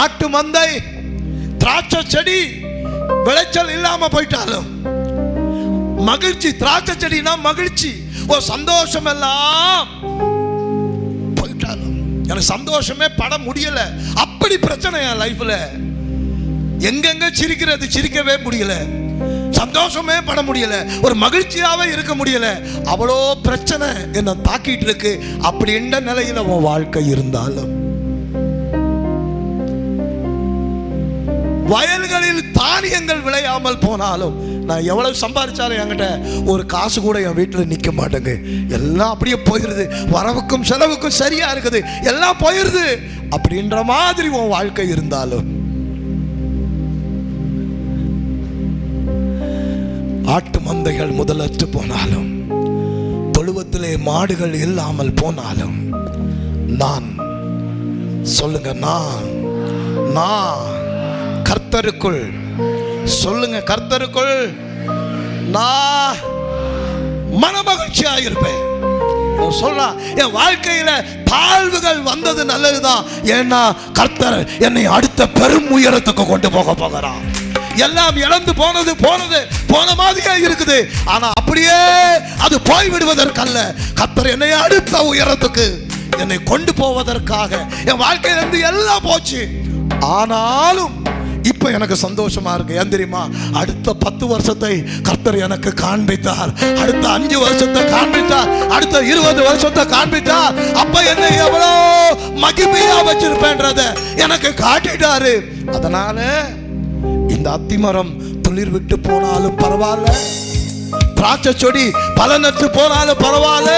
ஆட்டு மந்தை திராட்சை செடி விளைச்சல் இல்லாம போயிட்டாலும், மகிழ்ச்சி, திராட்சை செடினா மகிழ்ச்சி, சந்தோஷம் எல்லாம் போயிட்டாலும், எனக்கு சந்தோஷமே பட முடியல. அப்படி பிரச்சனை என் லைஃப்ல. எங்கெங்க சிரிக்கவே முடியல, சந்தோஷமே பட முடியல, ஒரு மகிழ்ச்சியாவே இருக்க முடியல. அவ்வளோ பிரச்சனை என்ன தாக்கிட்டு இருக்கு. அப்படின்ற நிலையில உன் வாழ்க்கை இருந்தாலும், வயல்களில் தானியங்கள் விளையாமல் போனாலும், நான் எவ்வளவு சம்பாதிச்சாலும் என்கிட்ட ஒரு காசு கூட என் வீட்டில் நிற்க மாட்டேங்க. எல்லாம் அப்படியே போயிடுது. வரவுக்கும் செலவுக்கும் சரியா இருக்குது, எல்லாம் போயிடுது. அப்படின்ற மாதிரி உன் வாழ்க்கை இருந்தாலும், ஆட்டு மந்தைகள் முதலற்று போனாலும், தொழுவத்திலே மாடுகள் இல்லாமல் போனாலும், நான் சொல்லுங்க, நான் கர்த்தருக்குள், சொல்லுங்க, கர்த்தருக்குள் நான் மனமகிழ்ச்சியா இருப்பேன். சொல்றா, என் வாழ்க்கையில தாழ்வுகள் வந்தது நல்லதுதான். ஏன்னா கர்த்தர் என்னை அடுத்த பெரும் உயரத்துக்கு கொண்டு போகிறான். எல்லாம் இழந்து போன மாதிரியே இருக்குது. ஆனா அப்படியே அது போய்விடுவதற்கல்ல, கர்த்தர் என்னை அடுத்த உயரத்துக்கு என்னை கொண்டு போவதற்காக. என் வாழ்க்கையில இருந்து எல்லாம் போச்சு, ஆனாலும் இப்ப எனக்கு சந்தோஷமா இருக்கு. ஏன் தெரியுமா? அடுத்த 10 வருஷத்தை கர்த்தர் எனக்கு காண்பித்தார், அடுத்த 5 வருஷத்தை காண்பித்தார், அடுத்த 20 வருஷத்தை காண்பித்தார். அப்ப என்னை எவ்வளோ மகிமையா வச்சிருப்பேன்றத எனக்கு காட்டிட்டாரு. அதனால இந்த அத்திமரம் துளிர் விட்டு போனாலும் பரவாயில்ல, திராட்சை செடி பலனற்று போனாலும் பரவாயில்ல,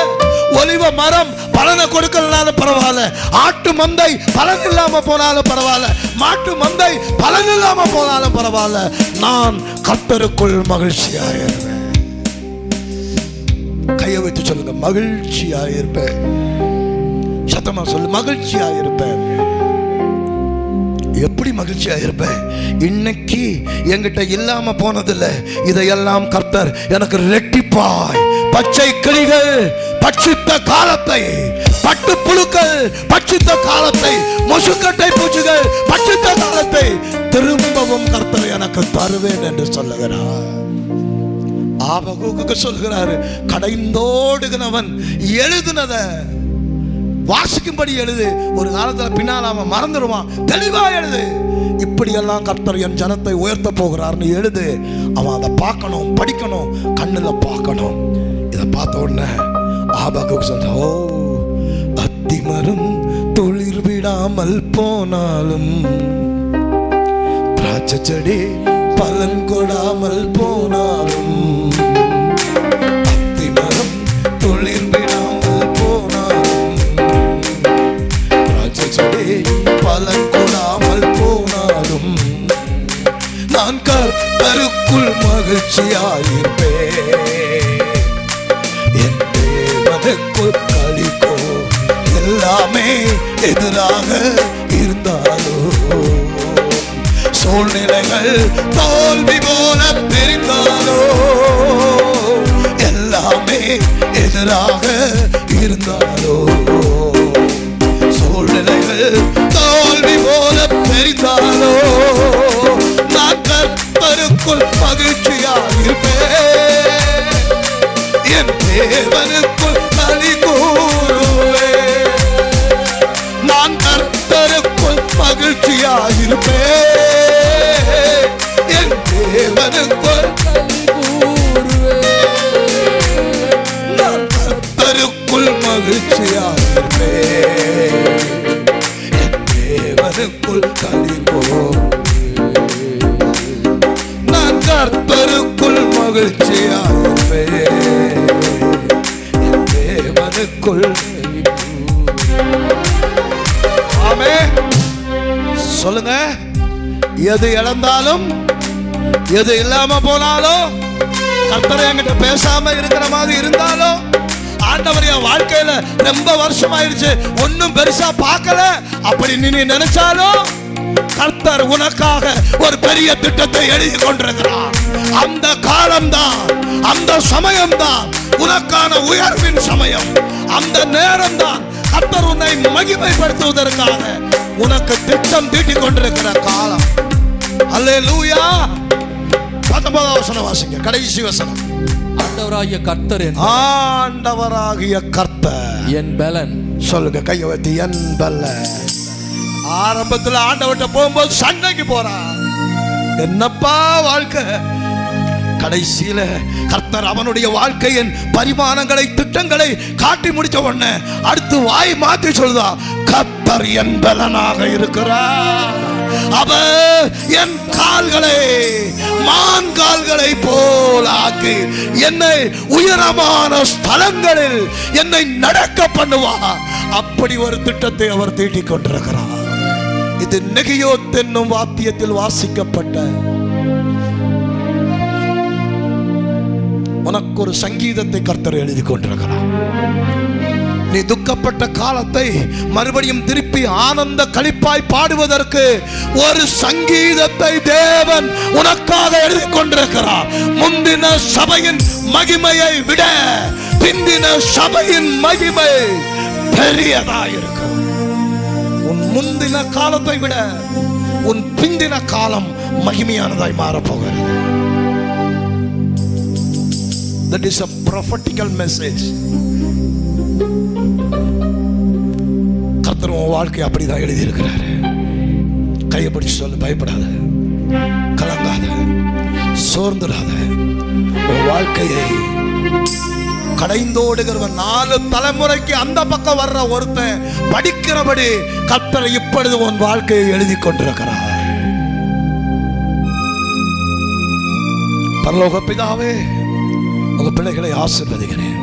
ஒலிவ மரம் பலனை கொடுக்கலனாலும் பரவாயில்ல, ஆட்டு மந்தை பலன் இல்லாம போனாலும் பரவாயில்ல, மாட்டு மந்தை பலன் இல்லாம போனாலும் பரவாயில்ல, நான் கர்த்தருக்குள் மகிழ்ச்சியாயிருப்பேன். கையை வைத்து சொல்லுங்க, மகிழ்ச்சியாயிருப்பேன். சத்தமா சொல்லு, மகிழ்ச்சியாயிருப்பேன். எப்படி மகிழ்ச்சியா இருப்பேன்? இன்னைக்கு என்கிட்ட இல்லாம போனதில்ல, இதையெல்லாம் கர்த்தர் எனக்கு ரெட்டிப்பாய், பச்சை கிளிகள் பட்சித்த காலத்தை, பட்டு புழுக்கள் பட்சித்த காலத்தை, முசுக்கட்டை பூச்சிகள் பட்சித்த காலத்தை திரும்பவும் கர்த்தர் எனக்கு தருவேன் என்று சொல்லுகிறார். ஆபகுக்கு சொல்கிறாரு, கடைந்தோடுகிறவன் எழுதுனத வாசிக்கும்படி எழுது. ஒரு காலத்துல பின்னால் அவன் மறந்துடுவான், தெளிவா எழுது. இப்படியெல்லாம் கர்த்தர் என் ஜனத்தை உயர்த்த போகிறார்னு எழுது. அவன் அதை பார்க்கணும், படிக்கணும், கண்ணுல பார்க்கணும். இதை பார்த்த உடனே ஆபகுக்கு சொல்ற, ஓ அத்திமரம் துளிர் விடாமல் போனாலும், திராட்சை செடி பலன் கொடாமல் போனாலும், அத்திமரம் துளிர் விடாமல் போனாலும், திராட்சை செடி பலன் கொடாமல் போனாலும், நான் கர்த்தருக்குள் மகிழ்ச்சியாயிருப்பேன். என் தேவனுக்குள் களிக்கோ, எல்லாமே எதிராக இருந்தாலோ, சூழ்நிலைகள் தோல்வி போல மகிழ்ச்சியாயிருப்பே என் தேவனுக்குள் நான் கர்த்தருக்குள் மகிழ்ச்சியாயிருப்பே என் தேவனுக்குள் களிகூர் நான் கர்த்தருக்குள் மகிழ்ச்சியாயிருப்பே என் தேவனுக்குள். ஆமே சொல்லுங்க. எது இழந்தாலும் எது இல்லாம போனாலும் கர்த்தர் என்கிட்ட பேசாம இருக்கிற மாதிரி இருந்தாலும் ஆண்டவர் என் வாழ்க்கையில ரொம்ப வருஷம் ஆயிடுச்சு ஒன்னும் பெருசா பார்க்கல அப்படி நீ நினைச்சாலும் கர்த்தர் உனக்காக ஒரு பெரிய திட்டத்தை எழுதி கொண்டிருக்கிறார். அந்த காலம்தான், அந்த சமயம்தான் உனக்கான உயர்வின் சமயம். அந்த நேரம் தான் கர்த்தர் உன்னை மகிமைப்படுத்துவதற்காக உனக்கு திட்டம் தீட்டிக் கொண்டிருக்கிற காலம். அல்லேலூயா. 19வது வசனம் வாசிங்க, கடைசி வசனம். ஆண்டவராகிய கர்த்தர் ஆண்டவராகிய கர்த்தர் என் பலன். சொல்லுங்க, கையை வைத்து என் பலன். ஆரம்பத்தில் ஆண்டவர்கிட்ட போகும்போது சண்டைக்கு போறான். என்னப்பா வாழ்க்கை? கடைசியில கர்த்தர் அவனுடைய வாழ்க்கையின் பரிமாணங்களை திட்டங்களை காட்டி முடிச்ச உடனே அடுத்து வாய் மாற்றி சொல்லுதா, கர்த்தர் என் பலனாக இருக்கிறார். அவர் என் கால்களை மான் கால்களை போல் ஆக்கி என்னை உயரமான ஸ்தலங்களில் என்னை நடக்க பண்ணுவார். அப்படி ஒரு திட்டத்தை அவர் தீட்டிக் கொண்டிருக்கிறார். இது நெகியோத் என்னும் வாத்தியத்தில் வாசிக்கப்பட்ட உனக்கு ஒரு சங்கீதத்தை கர்த்தர் எழுதி கொண்டிருக்கிறார். நீ துக்கப்பட்ட காலத்தை மறுபடியும் திருப்பி ஆனந்த களிப்பாய் பாடுவதற்கு ஒரு சங்கீதத்தை தேவன் உனக்காக எழுதி கொண்டிருக்கிறார். முந்தின சபையின் மகிமையை விட பிந்தின சபையின் மகிமை பெரியதாயிருக்கும். உன் முந்தின காலத்தை விட உன் பிந்தின காலம் மகிமையானதாய் மாறப்போகிறது. That is a prophetical message. கர்த்தர் உன் வாழ்க்கை அப்படிதான் எழுதி இருக்கிறாரு. கையை பிடிச்சு சொல்லு, பயப்படாத, கலங்காத, சோர்ந்துடாத. உன் வாழ்க்கையை கடைந்தோடுகிறவன் 4 தலைமுறைக்கு அந்த பக்கம் வர்ற ஒருத்தன் படிக்கிறபடி கர்த்தர் இப்பொழுது உன் வாழ்க்கையை எழுதி கொண்டிருக்கிறார். பரலோக பிதாவே, உங்க பிள்ளைகளை ஆசீர்வதிக்கிறேன்.